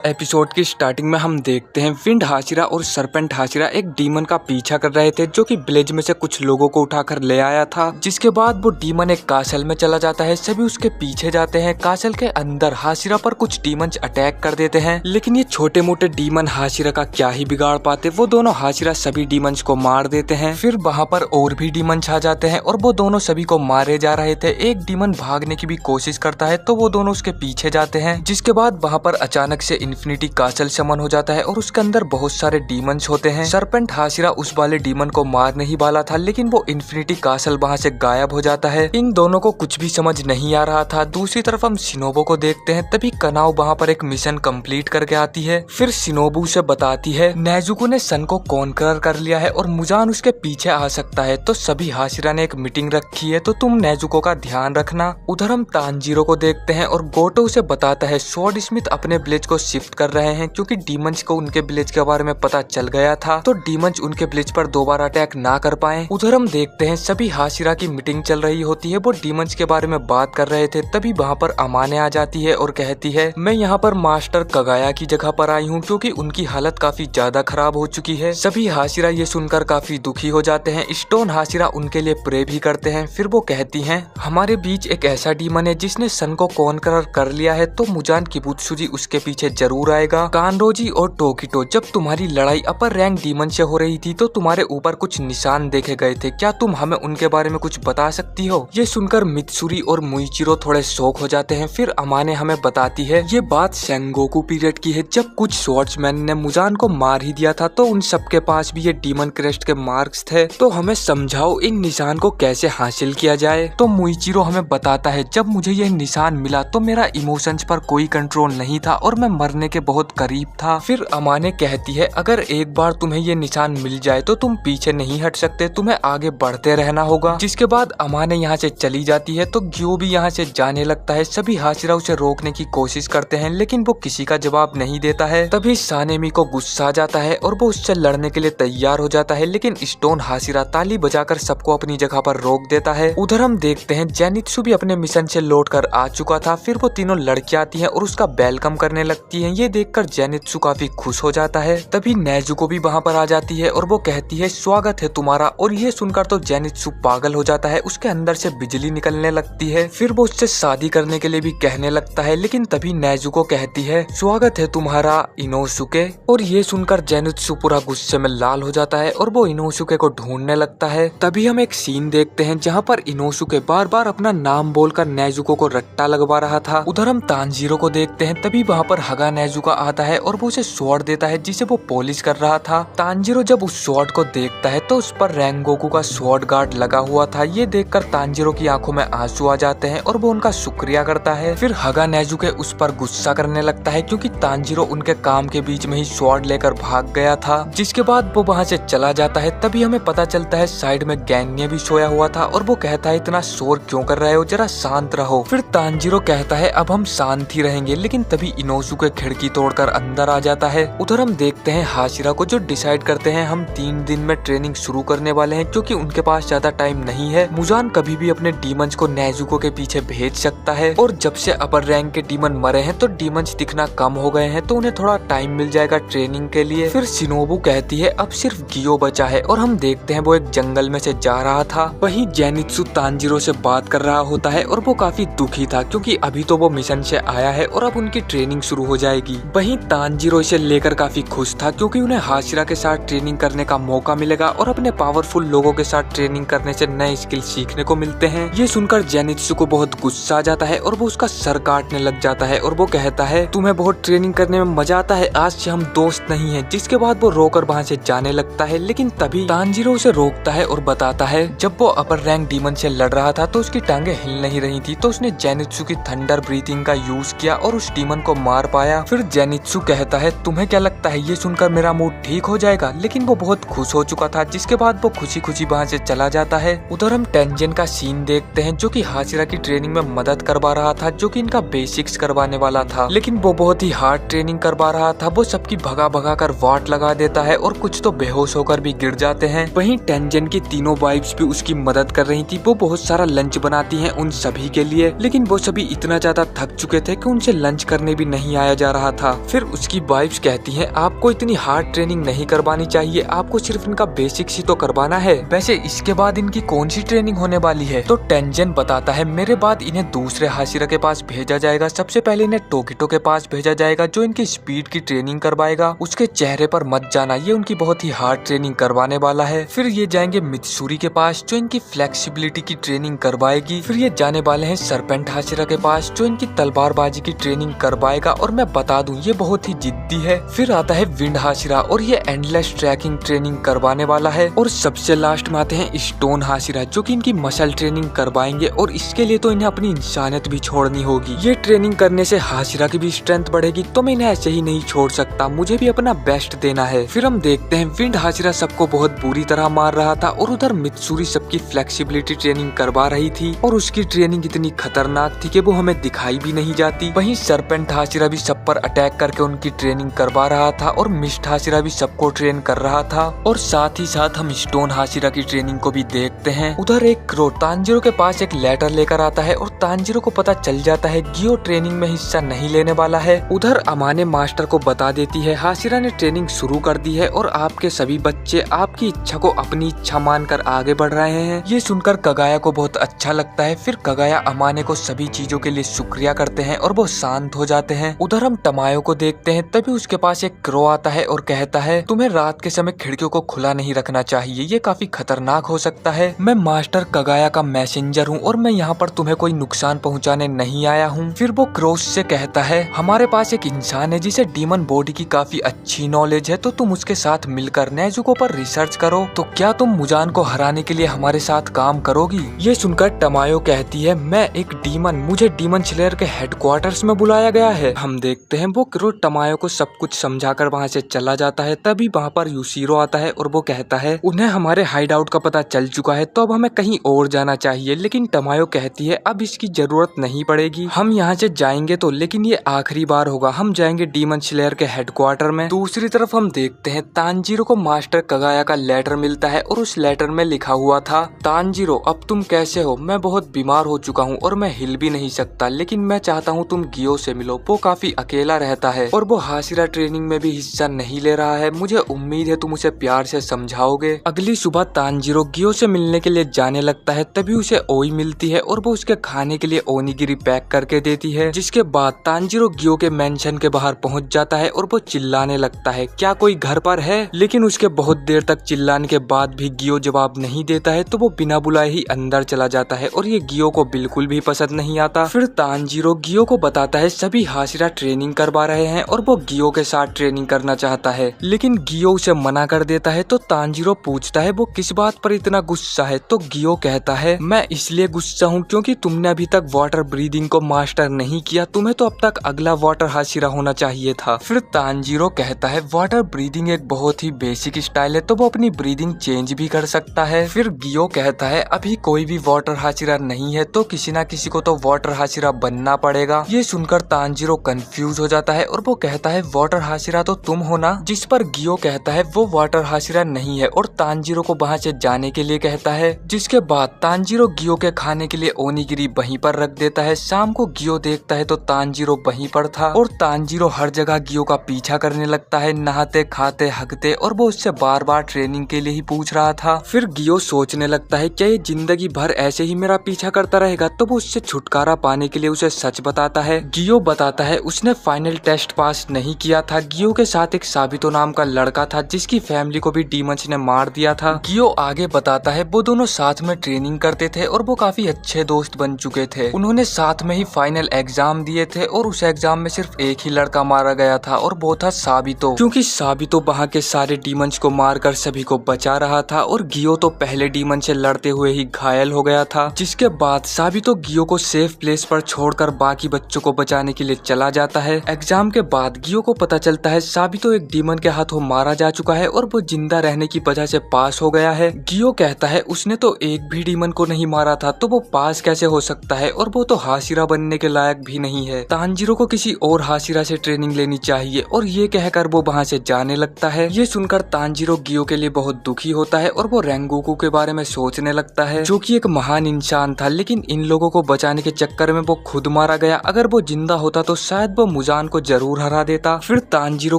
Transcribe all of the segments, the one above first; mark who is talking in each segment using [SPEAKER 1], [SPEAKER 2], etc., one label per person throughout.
[SPEAKER 1] Episode की starting में हम देखते हैं विंड हाशिरा और सरपेंट हाशिरा एक डीमन का पीछा कर रहे थे जो कि विलेज में से कुछ लोगों को उठाकर ले आया था। जिसके बाद वो डीमन एक कासल में चला जाता है। सभी उसके पीछे जाते हैं। कासल के अंदर हाशिरा पर कुछ डीमंस अटैक कर देते हैं, लेकिन ये छोटे मोटे डीमन हाशिरा का क्या ही बिगाड़ पाते। वो दोनों हाशिरा सभी डीमंस को मार देते हैं। फिर वहाँ पर और भी डीमंस आ जाते हैं और वो दोनों सभी को मारे जा रहे थे। एक डीमन भागने की भी कोशिश करता है तो वो दोनों उसके पीछे जाते हैं। जिसके बाद वहाँ पर अचानक से इन्फिनिटी कासल समन हो जाता है और उसके अंदर बहुत सारे डीमंस होते हैं। सरपेंट हाशिरा उस वाले डीमन को मारने ही वाला था, लेकिन वो इन्फिनिटी कासल वहाँ से गायब हो जाता है। इन दोनों को कुछ भी समझ नहीं आ रहा था। दूसरी तरफ हम शिनोबो को देखते हैं। तभी कनाओ वहाँ पर एक मिशन कंप्लीट करके आती है। फिर शिनोबू से बताती है नेजुको ने सन को कॉन्कर कर लिया है और मुजान उसके पीछे आ सकता है, तो सभी हाशिरा ने एक मीटिंग रखी है, तो तुम नेजुको का ध्यान रखना। उधर हम तांजीरो को देखते हैं और गोटो उसे बताता है स्वॉर्ड स्मिथ अपने विलेज को शिफ्ट कर रहे हैं क्योंकि डीमंस को उनके विलेज के बारे में पता चल गया था, तो डीमंस उनके विलेज पर दोबारा अटैक ना कर पाए। उधर हम देखते हैं सभी हाशिरा की मीटिंग चल रही होती है। वो डीमंस के बारे में बात कर रहे थे। तभी वहाँ पर अमाने आ जाती है और कहती है मैं यहाँ पर मास्टर कगाया की जगह पर आई हूँ क्योंकि उनकी हालत काफी ज्यादा खराब हो चुकी है। सभी हाशिरा ये सुनकर काफी दुखी हो जाते हैं। स्टोन हाशिरा उनके लिए प्रे भी करते हैं। फिर वो कहती हैं हमारे बीच एक ऐसा डीमन है जिसने सन को कॉन्कर कर लिया है, तो मुजान किबुत्सुजी उसके पीछे जरूर आएगा। कानरोजी और टोकिटो, जब तुम्हारी लड़ाई अपर रैंक डीमन से हो रही थी तो तुम्हारे ऊपर कुछ निशान देखे गए थे, क्या तुम हमें उनके बारे में कुछ बता सकती हो? ये सुनकर मित्सुरी और मुइचिरो थोड़े शौक हो जाते हैं। फिर अमाने हमें बताती है ये बात सेंगोकू पीरियड की है, जब कुछ स्वॉर्ड्समैन ने मुजान को मार ही दिया था, तो उन सबके पास भी ये डीमन क्रेस्ट के मार्क्स थे। तो हमें समझाओ इन निशान को कैसे हासिल किया जाए। तो मुइचिरो हमें बताता है जब मुझे ये निशान मिला तो मेरा इमोशंस पर कोई कंट्रोल नहीं था और मैं मरने के बहुत करीब था। फिर अमाने कहती है अगर एक बार तुम्हें ये निशान मिल जाए तो तुम पीछे नहीं हट सकते, तुम्हें आगे बढ़ते रहना होगा। जिसके बाद अमाने यहाँ से चली जाती है तो ग्यो भी यहाँ से जाने लगता है। सभी हाशिरा उसे रोकने की कोशिश करते हैं, लेकिन वो किसी का जवाब नहीं देता है। तभी सानेमी को गुस्सा आ जाता है और वो उससे लड़ने के लिए तैयार हो जाता है, लेकिन स्टोन हाशिरा ताली बजाकर सबको अपनी जगह पर रोक देता है। उधर हम देखते हैं जेनित्सु भी अपने मिशन से लौटकर आ चुका था। फिर वो तीनों लड़कियां आती हैं और उसका वेलकम करने लगती हैं। ये देखकर जेनित्सु काफी खुश हो जाता है। तभी नेजुको भी वहाँ पर आ जाती है और वो कहती है स्वागत है तुम्हारा, और ये सुनकर तो जेनित्सु पागल हो जाता है। उसके अंदर से बिजली निकलने लगती है। फिर वो उससे शादी करने के लिए भी कहने लगता है, लेकिन तभी नेजुको कहती है स्वागत है तुम्हारा इनोसुके, और ये सुनकर जेनित्सु पूरा गुस्से में लाल हो जाता है और वो इनोसुके को ढूंढने लगता है। तभी हम एक सीन देखते हैं जहाँ पर इनोसुके बार बार अपना नाम बोलकर नेजुको को रट्टा लगवा रहा था। उधर हम तांजीरो को देखते हैं। तभी वहाँ पर हगा नेजुका आता है और वो उसे स्वॉर्ड देता है जिसे वो पॉलिश कर रहा था। तांजीरो जब उस स्वॉर्ड को देखता है तो उस पर रेंगोकू का स्वॉर्ड गार्ड लगा हुआ था। ये देखकर तांजीरो की आंखों में आंसू आ जाते हैं और वो उनका शुक्रिया करता है। फिर हगा नेजुके उस पर गुस्सा करने लगता है क्योंकि तांजीरो उनके काम के बीच में ही स्वॉर्ड लेकर भाग गया था। जिसके बाद वो वहाँ से चला जाता है। तभी हमें पता चलता है साइड में गैंगे भी सोया हुआ था और वो कहता है इतना शोर क्यों कर रहे हो, जरा शांत रहो। फिर तांजीरो कहता है अब हम शांत ही रहेंगे, लेकिन तभी इनोसुके खिड़की तोड़कर अंदर आ जाता है। उधर हम देखते हैं हाशिरा को जो डिसाइड करते हैं हम 3 दिन में ट्रेनिंग शुरू करने वाले हैं क्योंकि उनके पास ज्यादा टाइम नहीं है। मुजान कभी भी अपने डीमंस को नेजुको के पीछे भेज सकता है, और जब से अपर रैंक के डीमन मरे हैं तो डीमंस दिखना कम हो गए हैं, तो उन्हें थोड़ा टाइम मिल जाएगा ट्रेनिंग के लिए। फिर शिनोबू कहती है अब सिर्फ गियो बचा है, और हम देखते हैं वो एक जंगल में से जा रहा था। वहीं जेनित्सु तांजीरो से बात कर रहा होता है और वो काफी दुखी था क्योंकि अभी तो वो मिशन से आया है और अब उनकी ट्रेनिंग शुरू हो जाएगी। वहीं तांजीरो इसे लेकर काफी खुश था क्योंकि उन्हें हाशिरा के साथ ट्रेनिंग करने का मौका मिलेगा और अपने पावरफुल लोगों के साथ ट्रेनिंग करने से नए स्किल सीखने को मिलते हैं। ये सुनकर जेनित्सु को बहुत गुस्सा आ जाता है और वो उसका सर काटने लग जाता है और वो कहता है तुम्हें बहुत ट्रेनिंग करने में मजा आता है, आज से हम दोस्त नहीं हैं। जिसके बाद वो रोकर वहाँ से जाने लगता है, लेकिन तभी तांजीरो उसे रोकता है और बताता है जब वो अपर रैंक डीमन से लड़ रहा था तो उसकी टांगे हिल नहीं रही थी, तो उसने जेनित्सु की थंडर ब्रीथिंग का यूज किया और उस डीमन को मार पाया। फिर जेनित्सु कहता है तुम्हें क्या लगता है ये सुनकर मेरा मूड ठीक हो जाएगा, लेकिन वो बहुत खुश हो चुका था। जिसके बाद वो खुशी खुशी वहाँ से चला जाता है। उधर हम टेंजन का सीन देखते हैं जो कि हाशिरा की ट्रेनिंग में मदद करवा रहा था, जो कि इनका बेसिक्स करवाने वाला था, लेकिन वो बहुत ही हार्ड ट्रेनिंग करवा रहा था। वो सबकी भगा भगा कर वाट लगा देता है और कुछ तो बेहोश होकर भी गिर जाते हैं। वहीं टेंजन की तीनों वाइफ्स भी उसकी मदद कर रही थी। वो बहुत सारा लंच बनाती हैं उन सभी के लिए, लेकिन वो सभी इतना ज्यादा थक चुके थे कि उनसे लंच करने भी नहीं आया जा जा रहा था। फिर उसकी वाइफ्स कहती है आपको इतनी हार्ड ट्रेनिंग नहीं करवानी चाहिए, आपको सिर्फ इनका बेसिक्स ही तो करवाना है। वैसे इसके बाद इनकी कौन सी ट्रेनिंग होने वाली है? तो टेंजन बताता है मेरे बाद इन्हें दूसरे हाशिरा के पास भेजा जाएगा। सबसे पहले इन्हें टोकिटो के पास भेजा जाएगा जो इनकी स्पीड की ट्रेनिंग करवाएगा। उसके चेहरे पर मत जाना, ये उनकी बहुत ही हार्ड ट्रेनिंग करवाने वाला है। फिर ये जाएंगे मित्सुरी के पास जो इनकी फ्लेक्सिबिलिटी की ट्रेनिंग करवाएगी। फिर ये जाने वाले हैं सरपेंट हाशिरा के पास जो इनकी तलवारबाजी की ट्रेनिंग करवाएगा और मैं बता दूं ये बहुत ही जिद्दी है। फिर आता है विंड हाशिरा और ये एंडलेस ट्रैकिंग ट्रेनिंग करवाने वाला है। और सबसे लास्ट में आते हैं स्टोन हाशिरा जो कि इनकी मसल ट्रेनिंग करवाएंगे और इसके लिए तो इन्हें अपनी इंसानियत भी छोड़नी होगी। ये ट्रेनिंग करने से हाशिरा की भी स्ट्रेंथ बढ़ेगी तो मैं इन्हें ऐसे ही नहीं छोड़ सकता, मुझे भी अपना बेस्ट देना है। फिर हम देखते हैं विंड हाशिरा सबको बहुत बुरी तरह मार रहा था और उधर मित्सुरी सबकी फ्लेक्सिबिलिटी ट्रेनिंग करवा रही थी और उसकी ट्रेनिंग इतनी खतरनाक थी कि वो हमें दिखाई भी नहीं जाती। वहीं सरपेंट हाशिरा भी सब पर अटैक करके उनकी ट्रेनिंग करवा रहा था और मिस्ट हाशिरा भी सबको ट्रेन कर रहा था। और साथ ही साथ हम स्टोन हाशिरा की ट्रेनिंग को भी देखते हैं। उधर एक क्रो तांजिरो के पास एक लेटर लेकर आता है और तांजिरो को पता चल जाता है गियो ट्रेनिंग में हिस्सा नहीं लेने वाला है। उधर अमाने मास्टर को बता देती है हाशिरा ने ट्रेनिंग शुरू कर दी है और आपके सभी बच्चे आपकी इच्छा को अपनी इच्छा मानकर आगे बढ़ रहे हैं। ये सुनकर कगाया को बहुत अच्छा लगता है। फिर कगाया अमाने को सभी चीजों के लिए शुक्रिया करते हैं और वो शांत हो जाते हैं। उधर हम टमायो को देखते हैं, तभी उसके पास एक क्रो आता है और कहता है तुम्हें रात के समय खिड़कियों को खुला नहीं रखना चाहिए, ये काफी खतरनाक हो सकता है। मैं मास्टर कगाया का मैसेंजर हूँ और मैं यहाँ पर तुम्हें कोई नुकसान पहुँचाने नहीं आया हूँ। फिर वो क्रोस से कहता है हमारे पास एक इंसान है जिसे डीमन बॉडी की काफी अच्छी नॉलेज है, तो तुम उसके साथ मिलकर नेजुको पर रिसर्च करो। तो क्या तुम मुजान को हराने के लिए हमारे साथ काम करोगी? ये सुनकर टमायो कहती है मैं एक डीमन, मुझे डीमन स्लेयर के हेडक्वार्टर्स में बुलाया गया है। हम देखते हैं वो क्रो टमायो को सब कुछ समझाकर वहाँ से चला जाता है। तभी वहाँ पर यूशिरो आता है और वो कहता है उन्हें हमारे हाइड आउट का पता चल चुका है तो अब हमें कहीं और जाना चाहिए। लेकिन टमायो कहती है अब इसकी जरूरत नहीं पड़ेगी, हम यहाँ से जाएंगे तो लेकिन ये आखिरी बार होगा, हम जाएंगे डीमन स्लेयर के हेडक्वार्टर में। दूसरी तरफ हम देखते हैं तांजिरो को मास्टर कगाया का लेटर मिलता है और उस लेटर में लिखा हुआ था तांजिरो अब तुम कैसे हो, मैं बहुत बीमार हो चुका हूँ और मैं हिल भी नहीं सकता, लेकिन मैं चाहता हूँ तुम गियो से मिलो, वो काफी अकेला रहता है और वो हाशिरा ट्रेनिंग में भी हिस्सा नहीं ले रहा है, मुझे उम्मीद है तुम उसे प्यार से समझाओगे। अगली सुबह तांजिरो गियो से मिलने के लिए जाने लगता है, तभी उसे ओई मिलती है और वो उसके खाने के लिए ओनिगिरी पैक करके देती है। जिसके बाद तांजिरो गियो के मेंशन के बाहर पहुंच जाता है और वो चिल्लाने लगता है क्या कोई घर पर है, लेकिन उसके बहुत देर तक चिल्लाने के बाद भी गियो जवाब नहीं देता है तो वो बिना बुलाए ही अंदर चला जाता है और ये गियो को बिल्कुल भी पसंद नहीं आता। फिर तांजिरो गियो को बताता है सभी हाशिरा ट्रेनिंग करवा रहे हैं और वो गियो के साथ ट्रेनिंग करना चाहता है, लेकिन गियो उसे मना कर देता है। तो तांजिरो पूछता है वो किस बात पर इतना गुस्सा है, तो गियो कहता है मैं इसलिए गुस्सा हूँ क्योंकि तुमने अभी तक वाटर ब्रीदिंग को मास्टर नहीं किया, तुम्हें तो अब तक अगला वाटर हाशिरा होना चाहिए था। फिर तांजिरो कहता है वाटर ब्रीदिंग एक बहुत ही बेसिक स्टाइल है तो वो अपनी ब्रीदिंग चेंज भी कर सकता है। फिर गियो कहता है अभी कोई भी वाटर हाशिरा नहीं है तो किसी ना किसी को तो वाटर हाशिरा बनना पड़ेगा। ये सुनकर तांजिरो कंफ्यूज हो जाता है और वो कहता है वाटर हाशिरा तो तुम हो ना, जिस पर गियो कहता है वो वाटर हाशिरा नहीं है और तांजिरो को वहाँ से जाने के लिए कहता है। जिसके बाद तांजिरो गियो के खाने के लिए ओनिगिरी वहीं पर रख देता है। शाम को गियो देखता है तो तांजिरो वहीं पर था और तांजिरो हर जगह गियो का पीछा करने लगता है, नहाते खाते हगते, और वो उससे बार बार ट्रेनिंग के लिए ही पूछ रहा था। फिर गियो सोचने लगता है क्या ये जिंदगी भर ऐसे ही मेरा पीछा करता रहेगा, तो वो उससे छुटकारा पाने के लिए उसे सच बताता है। गियो बताता है उसने फाइनल टेस्ट पास नहीं किया था, गियो के साथ एक साबितो नाम का लड़का था जिसकी फैमिली को भी डीमंस ने मार दिया था। गियो आगे बताता है वो दोनों साथ में ट्रेनिंग करते थे और वो काफी अच्छे दोस्त बन चुके थे, उन्होंने साथ में ही फाइनल एग्जाम दिए थे और उस एग्जाम में सिर्फ एक ही लड़का मारा गया था और वो था साबितो, क्योंकि साबितो वहाँ के सारे डीमंस को मारकर सभी को बचा रहा था और गियो तो पहले डीमन से लड़ते हुए ही घायल हो गया था। जिसके बाद साबितो गियो को सेफ प्लेस पर छोड़कर बाकी बच्चों को बचाने के लिए चला जाता है। एग्जाम के बाद गियो को पता चलता है साबितो एक डीमन के हाथों मारा जा चुका है और वो जिंदा रहने की वजह से पास हो गया है। गियो कहता है उसने तो एक भी डीमन को नहीं मारा था तो वो पास कैसे हो सकता है और वो तो हाशिरा बनने के लायक भी नहीं है, तांजिरो को किसी और हाशिरा से ट्रेनिंग लेनी चाहिए, और ये कहकर वो वहाँ से जाने लगता है। ये सुनकर तांजिरो गियो के लिए बहुत दुखी होता है और वो रेंगोकू के बारे में सोचने लगता है जो कि एक महान इंसान था, लेकिन इन लोगों को बचाने के चक्कर में वो खुद मारा गया। अगर वो जिंदा होता तो शायद वो मुजान को जरूर हरा देता। फिर तांजीरो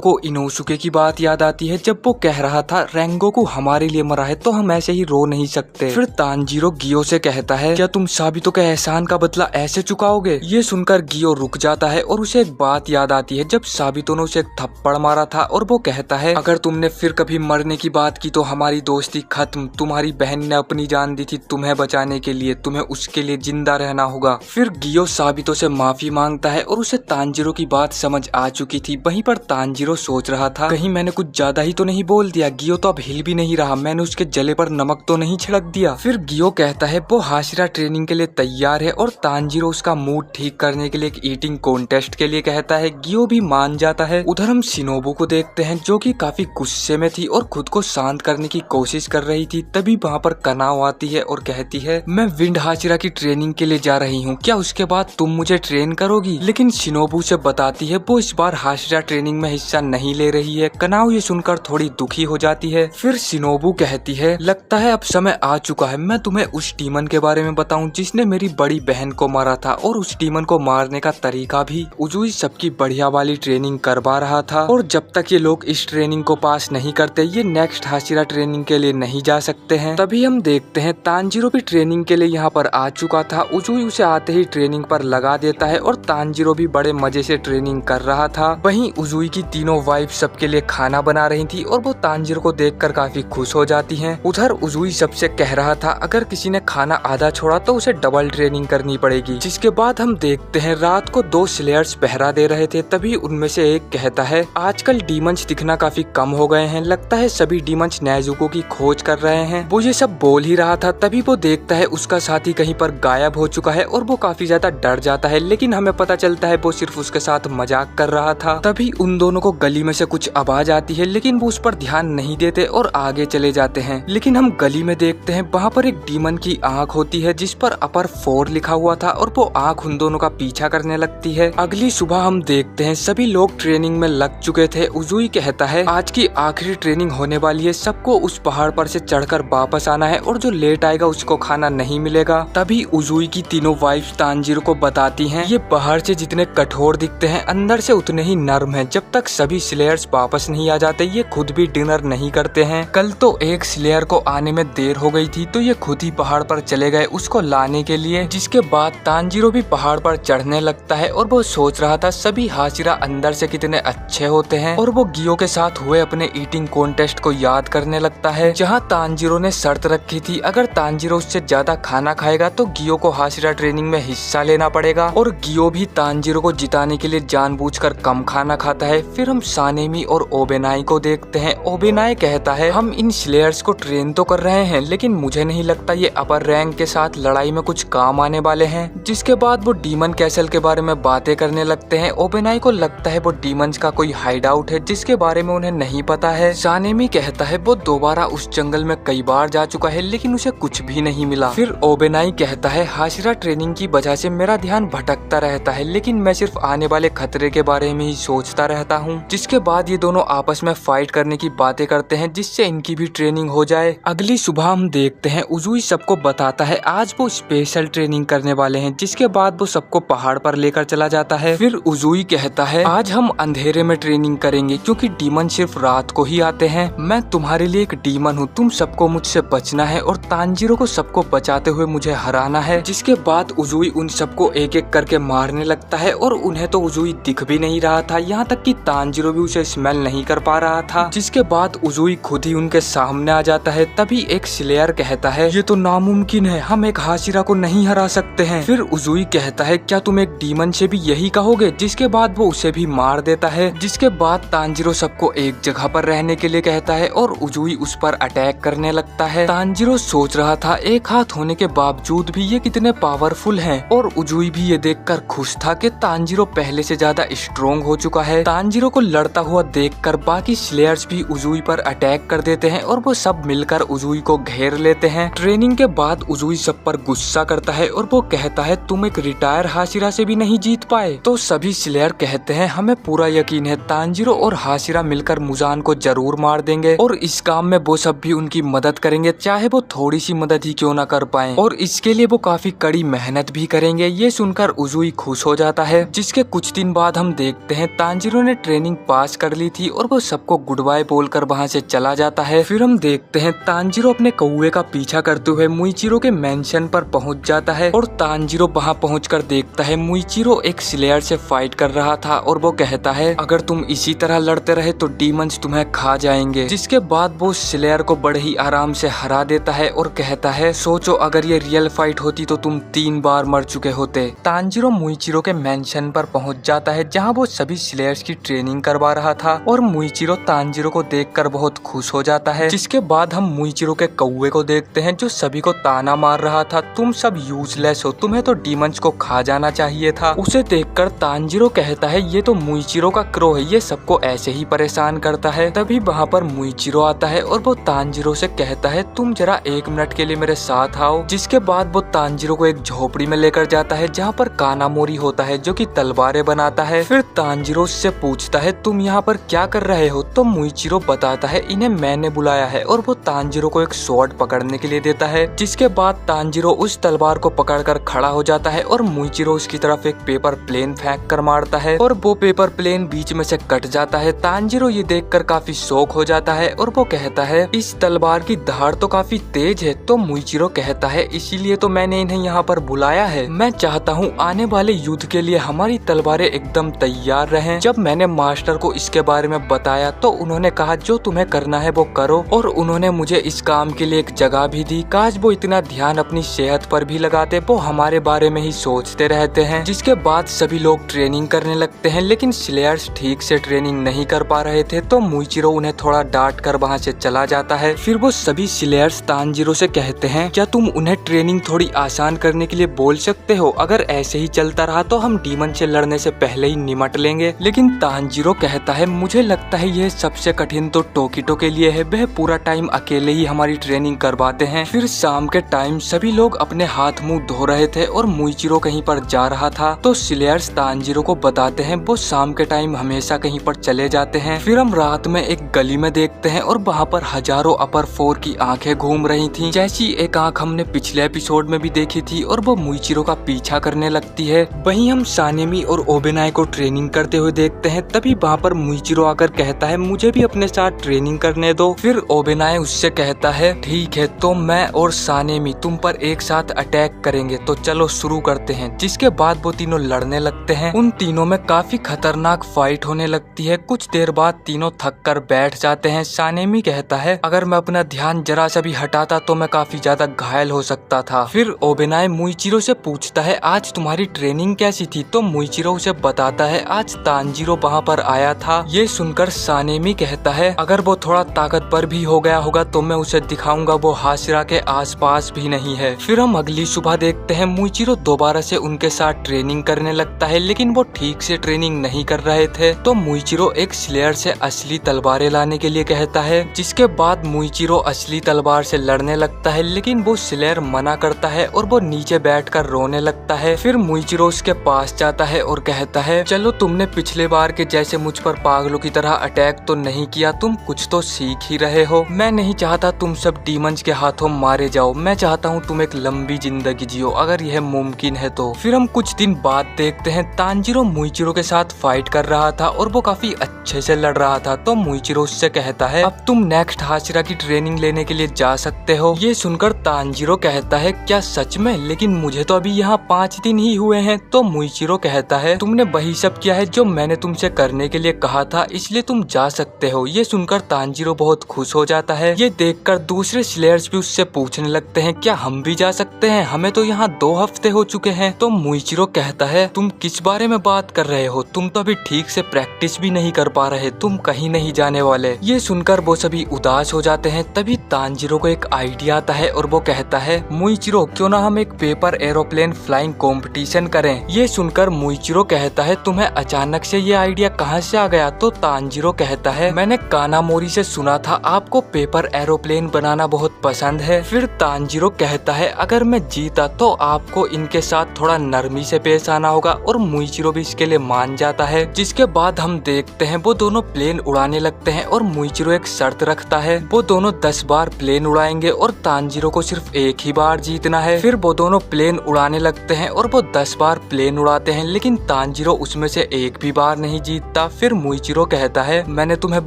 [SPEAKER 1] को इनोसुके की बात याद आती है जब वो कह रहा था रेंगोकू हमारे लिए मरा है तो हम ऐसे ही रो नहीं सकते। फिर तांजीरो गियो से कहता है क्या तुम साबितो के एहसान का बदला ऐसे चुकाओगे। ये सुनकर गियो रुक जाता है और उसे एक बात याद आती है जब साबितो ने उसे एक थप्पड़ मारा था और वो कहता है अगर तुमने फिर कभी मरने की बात की तो हमारी दोस्ती खत्म। तुम्हारी बहन ने अपनी जान दी थी तुम्हें बचाने के लिए, तुम्हें उसके लिए जिंदा रहना होगा। फिर गियो साबितो से माफी मांगता है और उसे तांजीरो की बात समझ आ चुकी थी। वहीं पर तांजीरो सोच रहा था कहीं मैंने कुछ ज्यादा ही तो नहीं बोल दिया। गियो तो अब हिल भी नहीं रहा, मैंने उसके जले पर नमक तो नहीं छिड़क दिया। फिर गियो कहता है वो हाशिरा ट्रेनिंग के लिए तैयार है और तांजीरो उसका मूड ठीक करने के लिए एक ईटिंग कॉन्टेस्ट के लिए कहता है। गियो भी मान जाता है। उधर हम शिनोबू को देखते हैं जो कि काफी गुस्से में थी और खुद को शांत करने की कोशिश कर रही थी। तभी वहाँ पर कनाओ आती है और कहती है मैं विंड हाशिरा की ट्रेनिंग के लिए जा रही हूँ, क्या उसके बाद तुम मुझे ट्रेन करोगी। लेकिन शिनोबू से बताती है वो इस बार हाशिरा ट्रेनिंग में हिस्सा नहीं ले रही है। कनाओ ये सुनकर थोड़ी दुखी हो जाती है। फिर शिनोबू कहती है लगता है अब समय आ चुका है मैं तुम्हें उस डीमन के बारे में बताऊं जिसने मेरी बड़ी बहन को मारा था और उस डीमन को मारने का तरीका भी। उजुई सबकी बढ़िया वाली ट्रेनिंग करवा रहा था और जब तक ये लोग इस ट्रेनिंग को पास नहीं करते ये नेक्स्ट हाशिरा ट्रेनिंग के लिए नहीं जा सकते हैं। तभी हम देखते हैं तांजीरो भी ट्रेनिंग के लिए यहाँ पर आ चुका था। उजुई उसे आते ही ट्रेनिंग पर लगा देता है और तांजीरो भी बड़े मजे से ट्रेनिंग कर रहा था। वहीं उजुई की तीनों वाइफ सबके लिए खाना बना रही थी और वो तांजीरो को देखकर काफी खुश हो जाती हैं। उधर उजुई सबसे कह रहा था अगर किसी ने खाना आधा छोड़ा तो उसे डबल ट्रेनिंग करनी पड़ेगी। जिसके बाद हम देखते हैं रात को दो स्लेयर्स पहरा दे रहे थे। तभी उनमें से एक कहता है आजकल डीमंस दिखना काफी कम हो गए हैं, लगता है सभी डीमंस नेजुको की खोज कर रहे हैं। वो ये सब बोल ही रहा था तभी वो देखता है उसका साथी कहीं पर गायब हो चुका है और वो काफी ज्यादा डर जाता है। लेकिन हमें पता चलता है वो सिर्फ उसके साथ मजाक कर रहा था। तभी उन दोनों को गली में से कुछ आवाज आती है लेकिन वो उस पर ध्यान नहीं देते और आगे चले जाते हैं। लेकिन हम गली में देखते हैं वहाँ पर एक डीमन की आंख होती है जिस पर अपर 4 लिखा हुआ था और वो आंख उन दोनों का पीछा करने लगती है। अगली सुबह हम देखते हैं सभी लोग ट्रेनिंग में लग चुके थे। उजुई कहता है आज की आखिरी ट्रेनिंग होने वाली है, सबको उस पहाड़ पर से चढ़कर वापस आना है और जो लेट आएगा उसको खाना नहीं मिलेगा। तभी उजुई की तीनों वाइफ तांजीरो को बताती हैं ये बाहर से जितने कठोर दिखते हैं अंदर से उतने ही नर्म हैं। जब तक सभी स्लेयर्स वापस नहीं आ जाते ये खुद भी डिनर नहीं करते हैं। कल तो एक स्लेयर को आने में देर हो गई थी तो ये खुद ही पहाड़ पर चले गए उसको लाने के लिए। जिसके बाद तांजीरो भी पहाड़ पर चढ़ने लगता है और वो सोच रहा था सभी हाशिरा अंदर से कितने अच्छे होते हैं और वो गियो के साथ हुए अपने ईटिंग कॉन्टेस्ट को याद करने लगता है जहाँ तांजीरो ने शर्त रखी थी अगर तांजीरो उससे ज्यादा खाना खाएगा तो गियो को हाशिरा ट्रेनिंग में हिस्सा लेना पड़ेगा। और गियो भी तांजीरो को जिताने के लिए जानबूझकर कम खाना खाता है। फिर हम सानेमी और ओबेनाई को देखते हैं। ओबेनाई कहता है हम इन स्लेयर्स को ट्रेन तो कर रहे हैं लेकिन मुझे नहीं लगता ये अपर रैंक के साथ लड़ाई में कुछ काम आने वाले हैं। जिसके बाद वो डीमन कैसल के बारे में बातें करने लगते हैं। ओबेनाई को लगता है वो डीमंस का कोई हाइड आउट है जिसके बारे में उन्हें नहीं पता है। सानेमी कहता है वो दोबारा उस जंगल में कई बार जा चुका है लेकिन उसे कुछ भी नहीं मिला। फिर ओबेनाई कहता है हाशिरा ट्रेनिंग की वजह से मेरा ध्यान भटकता रहता है लेकिन मैं सिर्फ आने वाले खतरे के बारे में ही सोचता रहता हूँ। जिसके बाद ये दोनों आपस में फाइट करने की बातें करते हैं जिससे इनकी भी ट्रेनिंग हो जाए। अगली सुबह हम देखते हैं उजुई सबको बताता है आज वो स्पेशल ट्रेनिंग करने वाले हैं। जिसके बाद वो सबको पहाड़ पर लेकर चला जाता है। फिर उजुई कहता है आज हम अंधेरे में ट्रेनिंग करेंगे क्योंकि डीमन सिर्फ रात को ही आते हैं। मैं तुम्हारे लिए एक डीमन हूँ, तुम सबको मुझसे बचना है और तांजीरो को सबको बचाते हुए मुझे हराना है। जिसके बाद उजुई उन सबको एक एक करके मारने लगता है और उन्हें तो उजुई दिख भी नहीं रहा था, यहाँ तक कि तांजीरो भी उसे स्मेल नहीं कर पा रहा था। जिसके बाद उजुई खुद ही उनके सामने आ जाता है। तभी एक स्लेयर कहता है ये तो नामुमकिन है, हम एक हाशिरा को नहीं हरा सकते हैं। फिर उजुई कहता है क्या तुम एक डीमन से भी यही कहोगे। जिसके बाद वो उसे भी मार देता है। जिसके बाद तांजीरो सबको एक जगह पर रहने के लिए कहता है और उजुई उस पर अटैक करने लगता है। तांजीरो सोच रहा था एक हाथ होने के बावजूद भी ये कितने पावरफुल हैं और उजुई भी ये देखकर खुश था कि तांजीरो पहले से ज्यादा स्ट्रोंग हो चुका है। तांजीरो को लड़ता हुआ देखकर बाकी स्लेयर्स भी उजुई पर अटैक कर देते हैं और वो सब मिलकर उजुई को घेर लेते हैं। ट्रेनिंग के बाद उजुई सब पर गुस्सा करता है और वो कहता है तुम एक रिटायर हाशिरा से भी नहीं जीत पाए। तो सभी स्लेयर कहते हैं हमें पूरा यकीन है तांजीरो और हाशिरा मिलकर मुजान को जरूर मार देंगे और इस काम में वो सब भी उनकी मदद करेंगे चाहे वो थोड़ी सी मदद ही क्यों ना कर पाए और इसके लिए वो काफी कड़ी मेहनत भी करेंगे। ये सुनकर उजुई खुश हो जाता है। जिसके कुछ दिन बाद हम देखते हैं तांजीरो ने ट्रेनिंग पास कर ली थी और वो सबको गुड बाय बोलकर वहाँ से चला जाता है। फिर हम देखते हैं तांजीरो अपने कौवे का पीछा करते हुए मुइचिरो के मेंशन पर पहुँच जाता है और तांजीरो वहाँ पहुँचकर देखता है मुइचिरो एक स्लेयर से फाइट कर रहा था और वो कहता है अगर तुम इसी तरह लड़ते रहे तो डीमंस तुम्हें खा जाएंगे। जिसके बाद वो स्लेयर को बड़े ही आराम से हरा देता है और कहता है सोचो अगर ये रियल फाइट होती तो तुम 3 बार मर चुके होते। तांजीरो मुइचिरो के मेंशन पर पहुंच जाता है जहां वो सभी स्लेयर्स की ट्रेनिंग करवा रहा था और मुइचिरो तांजीरो को देखकर बहुत खुश हो जाता है। जिसके बाद हम मुइचिरो के कौवे को देखते हैं जो सभी को ताना मार रहा था तुम सब यूजलेस हो, तुम्हें तो डीमंस को खा जाना चाहिए था। उसे देखकर तांजीरो कहता है ये तो मुइचिरो का क्रो है, ये सबको ऐसे ही परेशान करता है। तभी वहाँ पर मुइचिरो आता है और वो तांजीरो से कहता है तुम जरा 1 मिनट के लिए मेरे साथ आओ। जिसके बाद वो तांजीरो को एक झोपड़ी में लेकर जाता है जहाँ पर कानामोरी होता है जो कि तलवारें बनाता है। फिर तांजीरो उससे पूछता है तुम यहाँ पर क्या कर रहे हो, तो मुइचिरो बताता है इन्हें मैंने बुलाया है और वो तांजीरो को एक स्वॉर्ड पकड़ने के लिए देता है। जिसके बाद तांजीरो उस तलवार को पकड़कर खड़ा हो जाता है और मुइचिरो उसकी तरफ एक पेपर प्लेन फेंक कर मारता है और वो पेपर प्लेन बीच में से कट जाता है। तांजीरो ये देखकर काफी शॉक हो जाता है और वो कहता है इस तलवार की धार तो काफी तेज है। तो मुइचिरो कहता है इसीलिए तो मैंने इन्हें यहाँ पर बुलाया है, मैं चाहता हूँ आने वाले युद्ध के लिए हमारी तलवारें एकदम तैयार रहें। जब मैंने मास्टर को इसके बारे में बताया तो उन्होंने कहा जो तुम्हें करना है वो करो और उन्होंने मुझे इस काम के लिए एक जगह भी दी। काश वो इतना ध्यान अपनी सेहत पर भी लगाते, वो हमारे बारे में ही सोचते रहते हैं। जिसके बाद सभी लोग ट्रेनिंग करने लगते हैं लेकिन स्लेयर्स ठीक से ट्रेनिंग नहीं कर पा रहे थे तो मुइचिरो उन्हें थोड़ा डांट कर वहाँ से चला जाता है। फिर वो सभी स्लेयर्स तांजीरो से कहते हैं क्या तुम उन्हें ट्रेनिंग थोड़ी आसान करने के लिए बोल सकते हो, अगर ऐसे ही चलता रहा तो हम डीमन से लड़ने से पहले ही निमट लेंगे। लेकिन तांजीरो कहता है मुझे लगता है यह सबसे कठिन तो टोकिटो के लिए है, वह पूरा टाइम अकेले ही हमारी ट्रेनिंग करवाते हैं। फिर शाम के टाइम सभी लोग अपने हाथ मुंह धो रहे थे और मुइचिरो कहीं पर जा रहा था तो स्लेयर्स तांजीरो को बताते हैं वो शाम के टाइम हमेशा कहीं पर चले जाते हैं। फिर हम रात में एक गली में देखते हैं और वहाँ पर हजारों अपर 4 की आंखें घूम रही थी, जैसी एक आंख हमने पिछले एपिसोड में भी देखी थी और वो मुइचिरो का पीछा करने लगती है। वहीं हम सानेमी और ओबेनाई को ट्रेनिंग करते हुए देखते हैं। तभी वहाँ पर मुइचिरो आकर कहता है मुझे भी अपने साथ ट्रेनिंग करने दो। फिर ओबेनाई उससे कहता है ठीक है तो मैं और सानेमी तुम पर एक साथ अटैक करेंगे, तो चलो शुरू करते हैं। जिसके बाद वो तीनों लड़ने लगते हैं। उन तीनों में काफी खतरनाक फाइट होने लगती है। कुछ देर बाद तीनों थक कर बैठ जाते हैं। सानेमी कहता है अगर मैं अपना ध्यान जरा सा भी हटाता तो मैं काफी ज्यादा घायल हो सकता था। फिर ओबेनाई मुइचिरो से पूछता है आज तुम्हारी ट्रेनिंग कैसी थी, तो मुइचिरो उसे बताता है आज तांजीरो वहाँ पर आया था। ये सुनकर सानेमी कहता है अगर वो थोड़ा ताकतवर भी हो गया होगा तो मैं उसे दिखाऊंगा वो हाशिरा के आसपास भी नहीं है। फिर हम अगली सुबह देखते हैं मुइचिरो दोबारा से उनके साथ ट्रेनिंग करने लगता है लेकिन वो ठीक से ट्रेनिंग नहीं कर रहे थे तो मुइचिरो एक स्लेयर से असली तलवारें लाने के लिए कहता है। जिसके बाद मुइचिरो असली तलवार से लड़ने लगता है लेकिन वो स्लेयर मना करता है और वो नीचे बैठकर रोने लगता है। फिर मुइचिरो उसके पास जाता है और कहता है चलो तुमने पिछले बार के जैसे मुझ पर पागलों की तरह अटैक तो नहीं किया, तुम कुछ तो सीख ही रहे हो। मैं नहीं चाहता तुम सब डीमंस के हाथों मारे जाओ, मैं चाहता हूँ तुम एक लंबी जिंदगी जियो अगर यह मुमकिन है तो। फिर हम कुछ दिन बाद देखते हैं तांजीरो मुइचिरो के साथ फाइट कर रहा था और वो काफी अच्छे से लड़ रहा था तो मुइचिरो उससे कहता है अब तुम नेक्स्ट हाशिरा की ट्रेनिंग लेने के लिए जा सकते हो। ये सुनकर तांजीरो कहता है क्या सच में, लेकिन मुझे तो अभी यहाँ 5 दिन ही हुए हैं। तो मुइचिरो कहता है तुमने वही सब किया है जो मैंने तुमसे करने के लिए कहा था, इसलिए तुम जा सकते हो। ये सुनकर तांजीरो बहुत खुश हो जाता है। ये देखकर दूसरे स्लेयर्स भी उससे पूछने लगते हैं क्या हम भी जा सकते हैं, हमें तो यहाँ 2 हफ्ते हो चुके हैं। तो मुइचिरो कहता है तुम किस बारे में बात कर रहे हो, तुम तो अभी ठीक से प्रैक्टिस भी नहीं कर पा रहे, तुम कहीं नहीं जाने वाले। ये सुनकर वो सभी उदास हो जाते हैं। तभी तांजीरो को एक आइडिया आता है और वो कहता है मुइचिरो क्यों ना हम एक पेपर एरोप्लेन फ्लाइंग कंपटीशन करें। ये सुनकर मुइचिरो कहता है तुम्हें अचानक से ये आइडिया कहाँ से आ गया। तो तांजीरो कहता है मैंने कानामोरी से सुना था आपको पेपर एरोप्लेन बनाना बहुत पसंद है। फिर तांजीरो कहता है अगर मैं जीता तो आपको इनके साथ थोड़ा नरमी से पेश आना होगा और मुइचिरो भी इसके लिए मान जाता है। जिसके बाद हम देखते हैं वो दोनों प्लेन उड़ाने लगते हैं और मुइचिरो एक शर्त रखता है वो दोनों 10 बार प्लेन उड़ाएंगे और तांजीरो को सिर्फ एक ही बार जीतना है। फिर वो दोनों प्लेन उड़ाने लगते हैं और वो 10 बार प्लेन उड़ाते हैं लेकिन तांजीरो उसमें से एक भी बार नहीं जीतता। फिर मुइचिरो कहता है मैंने तुम्हें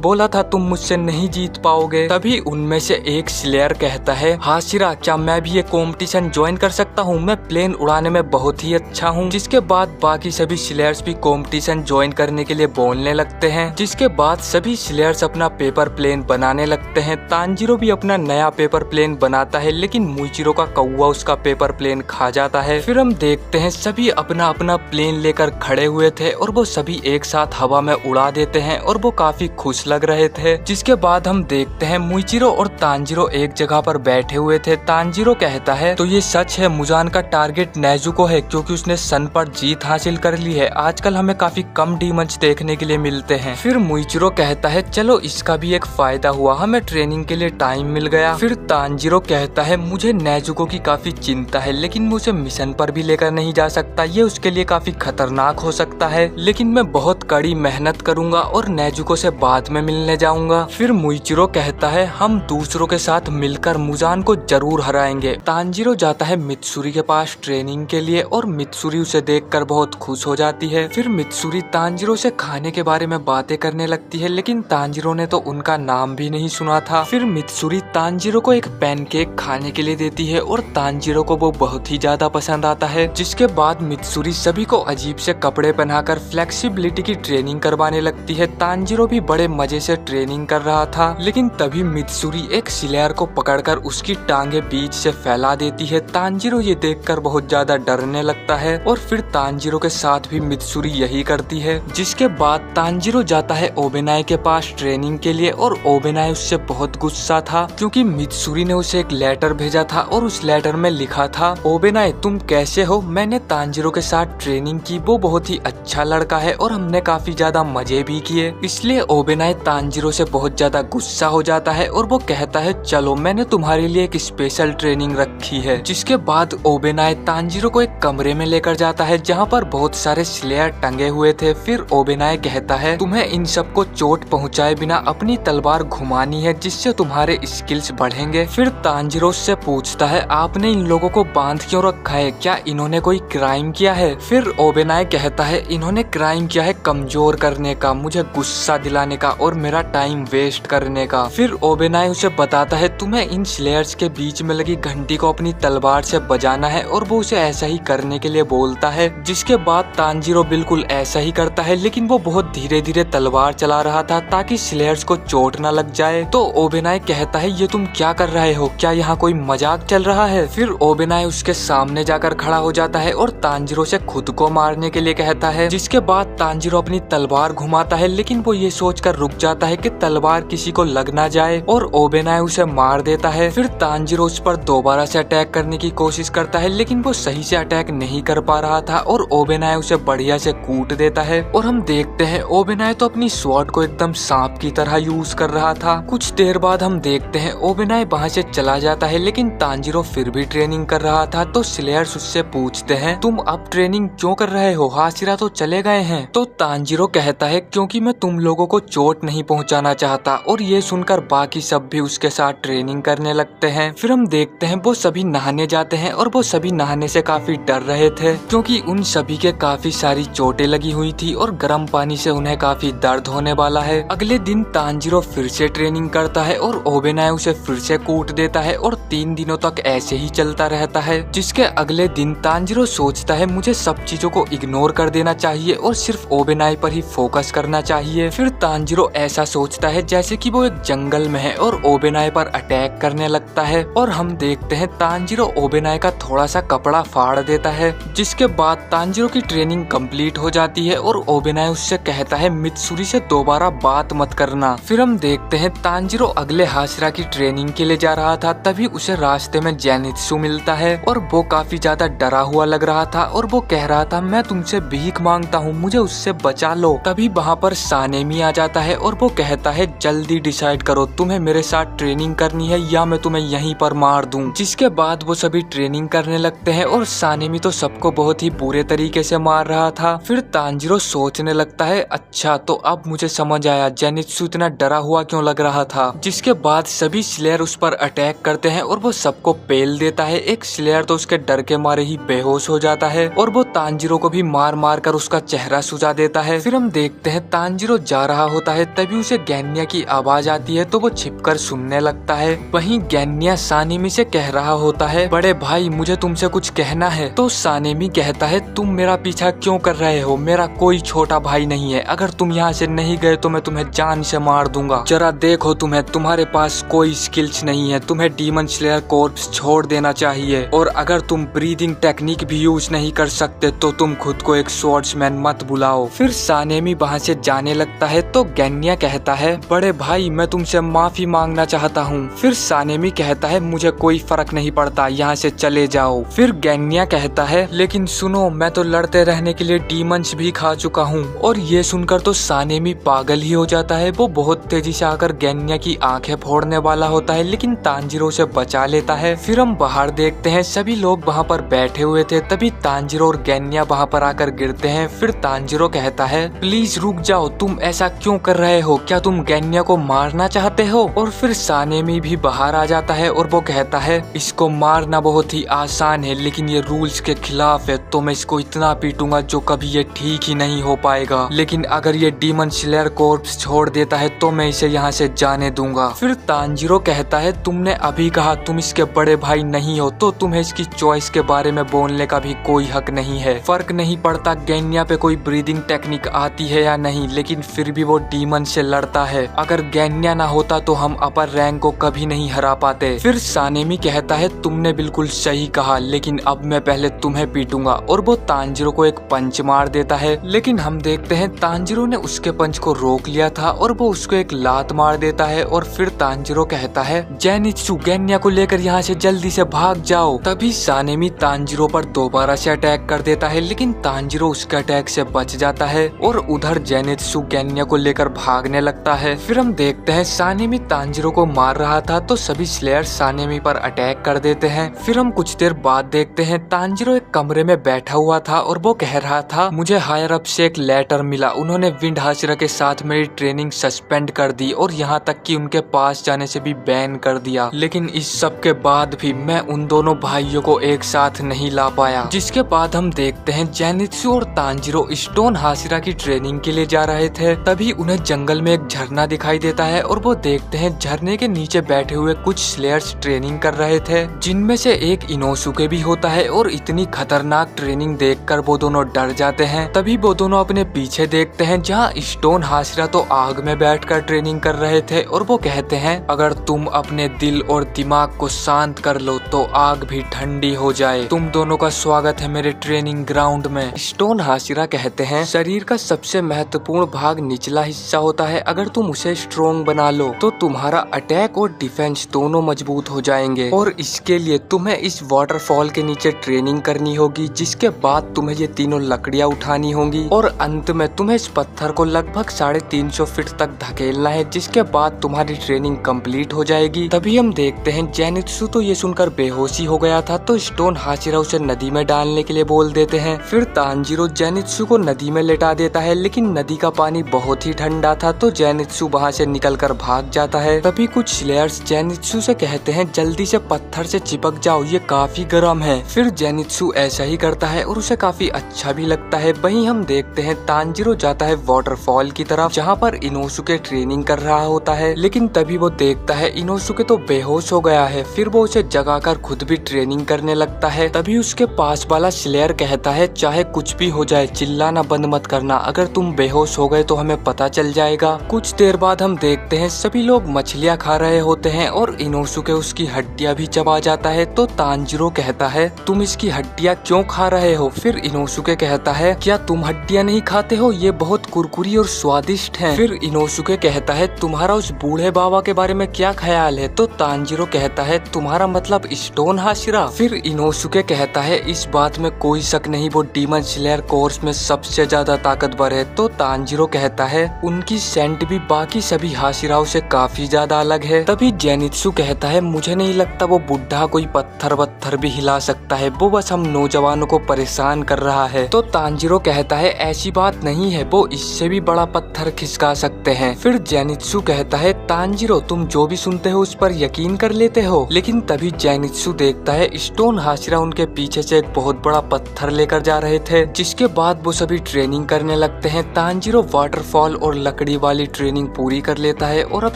[SPEAKER 1] बोला था तुम मुझसे नहीं जीत पाओगे। तभी उनमें से एक स्लेयर कहता है हाशिरा क्या मैं भी ये कॉम्पिटिशन ज्वाइन कर सकता हूँ, मैं प्लेन उड़ाने में बहुत ही अच्छा हूँ। जिसके बाद बाकी सभी स्लेयर्स भी कॉम्पिटिशन ज्वाइन करने के लिए बोलने लगते हैं। जिसके बाद सभी स्लेयर्स अपना पेपर प्लेन बनाने लगते हैं। तांजीरो भी अपना नया पेपर प्लेन बनाता है लेकिन मुइचिरो का कौवा उसका पेपर प्लेन खा जाता है। फिर हम देखते हैं सभी अपना अपना प्लेन लेकर खड़े हुए थे और वो सभी एक साथ हवा में उड़ा देते हैं और वो काफी खुश लग रहे थे। जिसके बाद हम देखते हैं मुइचिरो और तांजीरो एक जगह पर बैठे हुए थे। तांजीरो कहता है तो ये सच है मुजान का टारगेट नेजुको है क्योंकि उसने सन पर जीत हासिल कर ली है। आजकल हमें काफी कम डीमंस देखने के लिए मिलते हैं। फिर मुइचिरो कहता है चलो इसका भी एक फायदा हुआ, हमें ट्रेनिंग के लिए टाइम मिल गया। फिर तांजीरो कहता है मुझे नेजुको की काफी चिंता है लेकिन मैं उसे मिशन पर भी लेकर नहीं जा सकता, ये उसके लिए काफी खतरनाक हो सकता है। लेकिन मैं बहुत कड़ी मेहनत करूंगा और नेजुको से बाद में मिलने जाऊंगा। फिर मुइचिरो कहता है हम दूसरों के साथ मिलकर मुजान को जरूर हराएंगे। तांजीरो जाता है मित्सुरी के पास ट्रेनिंग के लिए और मित्सुरी उसे देखकर बहुत खुश हो जाती है। फिर मित्सुरी तांजीरो से खाने के बारे में बातें करने लगती है लेकिन तांजीरो ने तो उनका नाम भी नहीं सुना था। फिर मित्सुरी तांजीरो को एक पैनकेक खाने के लिए देती है और तांजीरो को वो बहुत ही ज्यादा पसंद आता है। जिसके बाद मित्सुरी सभी को अजीब से कपड़े पहनाकर फ्लेक्सिबिलिटी की ट्रेनिंग करवाने लगती है। तांजीरो भी बड़े मजे से ट्रेनिंग कर रहा था लेकिन तभी मित्सुरी एक स्लेयर को पकड़कर उसकी टांगे बीच से फैला देती है। तांजीरो ये देखकर बहुत ज्यादा डरने लगता है और फिर तांजीरो के साथ भी मित्सुरी यही करती है। जिसके बाद तांजीरो जाता है ओबेनाई के पास ट्रेनिंग के लिए और ओबेनाई उससे बहुत गुस्सा था क्योंकि मित्सुरी ने उसे एक लेटर भेजा था और उस लेटर में लिखा था ओबेनाई तुम कैसे हो, मैंने तांजीरो के साथ ट्रेनिंग की, वो बहुत ही अच्छा लड़का है और हमने काफी ज्यादा मजे भी किए। इसलिए ओबेनाई तांजीरो से बहुत ज्यादा गुस्सा हो जाता है और वो कहता है चलो मैंने तुम्हारे लिए एक स्पेशल ट्रेनिंग रखी है। जिसके बाद ओबेनाई तांजीरो को एक कमरे में लेकर जाता है जहाँ पर बहुत सारे स्लेयर टंगे हुए थे। फिर ओबेनाई कहता है तुम्हें इन सबको चोट पहुँचाए बिना अपनी तलवार घुमानी है जिससे तुम्हारे स्किल्स बढ़ेंगे। फिर तांजीरो से पूछता है आपने इन लोगों को बांध क्यों रखा है, क्या इन्होंने कोई क्राइम किया है। फिर ओबेनाई कहता है इन्होंने क्राइम किया है कमजोर करने का, मुझे गुस्सा दिलाने का और मेरा टाइम वेस्ट करने का। फिर ओबेनाई उसे बताता है तुम्हें इन स्लेयर्स के बीच में लगी घंटी को अपनी तलवार से बजाना है और वो उसे ऐसा ही करने के लिए बोलता है। जिसके बाद तांजीरो बिल्कुल ऐसा ही करता है लेकिन वो बहुत धीरे धीरे तलवार चला रहा था ताकि स्लेयर्स को चोट न लग जाए। तो ओबेनाई कहता है ये तुम क्या कर रहे हो, क्या यहाँ कोई मजाक चल रहा है। फिर ओबेनाई उसके सामने जाकर खड़ा हो जाता है और तांजीरो से खुद को मारने के लिए कहता है। जिसके बाद तांजीरो अपनी तलवार घुमाता है लेकिन वो ये सोचकर रुक जाता है कि तलवार किसी को लग ना जाए और ओबेनाई उसे मार देता है। फिर तांजीरो उस पर दोबारा से अटैक करने की कोशिश करता है लेकिन वो सही से अटैक नहीं कर पा रहा था और ओबेनाई उसे बढ़िया से कूट देता है। और हम देखते हैं ओबेनाई तो अपनी स्वॉर्ड को एकदम सांप की तरह यूज कर रहा था। कुछ देर बाद हम देखते हैं ओबेनाई वहाँ से चला जाता है लेकिन तांजीरो फिर भी ट्रेनिंग कर रहा था। तो स्लेयर्स उससे पूछते हैं तुम अब ट्रेनिंग क्यों कर रहे हो, हाशिरा तो चले गए हैं। तो तांजीरो कहता है क्योंकि मैं तुम लोगों को चोट नहीं पहुंचाना चाहता। और ये सुनकर बाकी सब भी उसके साथ ट्रेनिंग करने लगते हैं। फिर हम देखते हैं वो सभी नहाने जाते हैं और वो सभी नहाने से काफी डर रहे थे क्योंकि उन सभी के काफी सारी चोटें लगी हुई थी और गर्म पानी से उन्हें काफी दर्द होने वाला है। अगले दिन तांजीरो फिर से ट्रेनिंग करता है और ओबेनाई उसे फिर से कूट देता है और 3 दिनों तक ऐसे ही चलता रहता है। जिसके अगले दिन तांजीरो सोचता है मुझे सब चीजों को इग्नोर कर देना चाहिए और सिर्फ ओबेनाई पर ही फोकस करना चाहिए। फिर तांजीरो ऐसा सोचता है जैसे कि वो एक जंगल में है और ओबेनाई पर अटैक करने लगता है। और हम देखते हैं तांजीरो ओबेनाई का थोड़ा सा कपड़ा फाड़ देता है। जिसके बाद तांजीरो की ट्रेनिंग कंप्लीट हो जाती है और ओबेनाई उससे कहता है मित्सुरी से दोबारा बात मत करना। फिर हम देखते हैं तांजीरो अगले हाशिरा की ट्रेनिंग के लिए जा रहा था तभी उसे रास्ते में जेनित्सु मिलता है और वो काफी ज्यादा डरा हुआ लग रहा था और वो कह रहा था मैं तुमसे भीख मांगता हूँ, मुझे उससे बचा लो। तभी वहाँ पर सानेमी आ जाता है और वो कहता है जल्दी डिसाइड करो तुम्हें मेरे साथ ट्रेनिंग करनी है या मैं तुम्हें यहीं पर मार दूं। जिसके बाद वो सभी ट्रेनिंग करने लगते हैं और सानेमी तो सबको बहुत ही बुरे तरीके से मार रहा था। फिर तांजीरो सोचने लगता है अच्छा तो अब मुझे समझ आया जेनित्सु इतना डरा हुआ क्यों लग रहा था। जिसके बाद सभी स्लेयर उस पर अटैक करते हैं और वो सबको पेल देता है। एक स्लेयर तो उसके डर के मारे ही बेहोश हो जाता है और वो तांजीरो को भी मार मार कर उसका चेहरा सुझा देता है। फिर हम देखते हैं तांजीरो जा रहा होता है, तभी उसे गैन्या की आवाज आती है तो वो छिपकर सुनने लगता है। वहीं गैन्या सानेमी से कह रहा होता है, बड़े भाई मुझे तुमसे कुछ कहना है। तो सानेमी कहता है, तुम मेरा पीछा क्यों कर रहे हो? मेरा कोई छोटा भाई नहीं है, अगर तुम यहाँ से नहीं गए तो मैं तुम्हें जान से मार दूंगा। जरा देखो तुम्हारे पास कोई स्किल्स नहीं है, तुम्हें डीमन स्लेयर कॉर्प्स छोड़ देना चाहिए, और अगर तुम ब्रीदिंग टेक्निक भी यूज नहीं कर सकते तो तुम खुद को एक स्वॉर्ड्समैन मत बुलाओ। फिर सानेमी वहाँ से जाने लगता है तो गैन्या कहता है, बड़े भाई मैं तुमसे माफी मांगना चाहता हूँ। फिर सानेमी कहता है, मुझे कोई फर्क नहीं पड़ता, यहाँ से चले जाओ। फिर गैन्या कहता है, लेकिन सुनो मैं तो लड़ते रहने के लिए डीमंस भी खा चुका हूँ। और ये सुनकर तो सानेमी पागल ही हो जाता है। वो बहुत तेजी से आकर गैन्या की आंखें फोड़ने वाला होता है, लेकिन तांजीरो से बचा लेता है। फिर हम बाहर देखते हैं सभी लोग वहाँ पर बैठे हुए थे, तभी तांजीरो और गैन्या वहाँ पर आकर गिरते हैं। फिर तांजीरो कहता है, प्लीज रुक जाओ, तुम ऐसा क्यों कर रहे हो? क्या तुम गैन्या को मारना चाहते हो? और फिर सानेमी भी बाहर आ जाता है और वो कहता है, इसको मारना बहुत ही आसान है, लेकिन ये रूल्स के खिलाफ है, तो मैं इसको इतना पीटूंगा जो कभी ये ठीक ही नहीं हो पाएगा। लेकिन अगर ये डीमन स्लेयर कॉर्प्स छोड़ देता है तो मैं इसे यहाँ से जाने दूंगा। फिर तांजीरो कहता है, तुमने अभी कहा तुम इसके बड़े भाई नहीं हो, तो तुम्हें इसकी चॉइस के बारे में बोलने का भी कोई हक नहीं है। फर्क नहीं पड़ता गैन्या पे कोई ब्रीदिंग टेक्निक आती है या नहीं, लेकिन फिर भी वो डीमन से लड़ता है। अगर गैन्या ना होता तो हम अपर रैंक को कभी नहीं हरा पाते। फिर सानेमी कहता है, तुमने बिल्कुल सही कहा, लेकिन अब मैं पहले तुम्हें पीटूंगा। और वो तांजीरो को एक पंच मार देता है, लेकिन हम देखते हैं तांजीरो ने उसके पंच को रोक लिया था और वो उसको एक लात मार देता है। और फिर तांजीरो कहता है, जेनित्सु गैन्या को लेकर यहाँ से जल्दी से भाग जाओ। तभी सानेमी तांजीरो पर दोबारा से अटैक कर देता है, लेकिन तांजीरो उसके अटैक से बच जाता है और उधर जेनित्सु गैन्या को लेकर भागने लगता है। फिर हम देखते हैं सानेमी तांजीरो को मार रहा था तो सभी स्लेयर सानेमी पर अटैक कर देते हैं। फिर हम कुछ देर बाद देखते हैं तांजीरो एक कमरे में बैठा हुआ था और वो कह रहा था, मुझे हायर अप से एक लेटर मिला, उन्होंने विंड हाशिरा के साथ मेरी ट्रेनिंग सस्पेंड कर दी और यहाँ तक कि उनके पास जाने से भी बैन कर दिया। लेकिन इस सब के बाद भी मैं उन दोनों भाइयों को एक साथ नहीं ला पाया। जिसके बाद हम देखते हैं जेनित्सु और तांजीरो स्टोन हाशिरा की ट्रेनिंग के लिए जा रहे थे, तभी उन्हें जंगल में एक झरना दिखाई देता है और वो देखते हैं झरने के नीचे बैठे हुए कुछ स्लेयर्स ट्रेनिंग कर रहे थे, जिनमें से एक इनोसुके भी होता है। और इतनी खतरनाक ट्रेनिंग देखकर वो दोनों डर जाते हैं। तभी वो दोनों अपने पीछे देखते हैं जहाँ स्टोन हाशिरा तो आग में बैठकर ट्रेनिंग कर रहे थे और वो कहते हैं, अगर तुम अपने दिल और दिमाग को शांत कर लो तो आग भी ठंडी हो जाए। तुम दोनों का स्वागत है मेरे ट्रेनिंग ग्राउंड में। स्टोन हाशिरा कहते हैं, शरीर का सबसे महत्वपूर्ण भाग निचला हिस्सा होता है, अगर तुम उसे स्ट्रोंग बना लो तो तुम्हारा अटैक और डिफेंस दोनों मजबूत हो जाएंगे। और इसके लिए तुम्हें इस वाटरफॉल के नीचे ट्रेनिंग करनी होगी, जिसके बाद तुम्हें ये तीनों लकड़ियाँ उठानी होंगी और अंत में तुम्हें इस पत्थर को लगभग 350 फीट तक धकेलना है, जिसके बाद तुम्हारी ट्रेनिंग कंप्लीट हो जाएगी। तभी हम देखते हैं जेनित्सु तो ये सुनकर बेहोशी हो गया था, तो स्टोन हाशिरा उसे नदी में डालने के लिए बोल देते हैं। फिर तांजीरो जेनित्सु को नदी में लेटा देता है, लेकिन नदी का पानी बहुत ही ठंडा था तो जेनित्सु वहाँ से निकलकर भाग जाता है। तभी कुछ स्लेयर्स जेनित्सु से कहते हैं, जल्दी से पत्थर से चिपक जाओ, ये काफी गर्म है। फिर जेनित्सु ऐसा ही करता है और उसे काफी अच्छा भी लगता है। वहीं हम देखते हैं तांजीरो जाता है वाटरफॉल की तरफ, जहाँ पर इनोसुके ट्रेनिंग कर रहा होता है, लेकिन तभी वो देखता है इनोसुके तो बेहोश हो गया है। फिर वो उसे जगाकर खुद भी ट्रेनिंग करने लगता है। तभी उसके पास वाला स्लेयर कहता है, चाहे कुछ भी हो जाए चिल्लाना बंद मत करना, अगर तुम बेहोश हो गए तो हमें पता चल जाएगा। कुछ देर बाद हम देखते हैं सभी लोग मछलियाँ खा रहे होते हैं और इनोसुके उसकी हड्डियाँ भी चबा जाता है। तो तांजीरो कहता है, तुम इसकी हड्डियाँ क्यों खा रहे हो? फिर इनोसुके कहता है, क्या तुम हड्डियाँ नहीं खाते हो? ये बहुत कुरकुरी और स्वादिष्ट हैं। फिर इनोसुके कहता है, तुम्हारा उस बूढ़े बाबा के बारे में क्या ख्याल है? तो तांजीरो कहता है, तुम्हारा मतलब स्टोन हाशिरा? फिर इनोसुके कहता है, इस बात में कोई शक नहीं, वो डीमन स्लेयर कोर्स में सबसे ज्यादा ताकतवर है। तो तांजीरो कहता है, उनकी सेंट भी बाकी सभी हाशिराओं से काफी ज्यादा अलग है। तभी जेनित्सु कहता है, मुझे नहीं लगता वो बुढ़ा कोई पत्थर वत्थर भी हिला सकता है, वो बस हम नौजवानों को परेशान कर रहा है। तो तांजीरो कहता है, ऐसी बात नहीं है, वो इससे भी बड़ा पत्थर खिसका सकते हैं। फिर जेनित्सु कहता है, तांजीरो तुम जो भी सुनते हो उस पर यकीन कर लेते हो। लेकिन तभी जेनित्सु देखता है स्टोन हाशिरा उनके पीछे से एक बहुत बड़ा पत्थर लेकर जा रहे थे। जिसके बाद वो सभी ट्रेनिंग करने लगते हैं। तांजीरो वाटरफॉल और लकड़ी वाली ट्रेनिंग पूरी कर लेता है और अब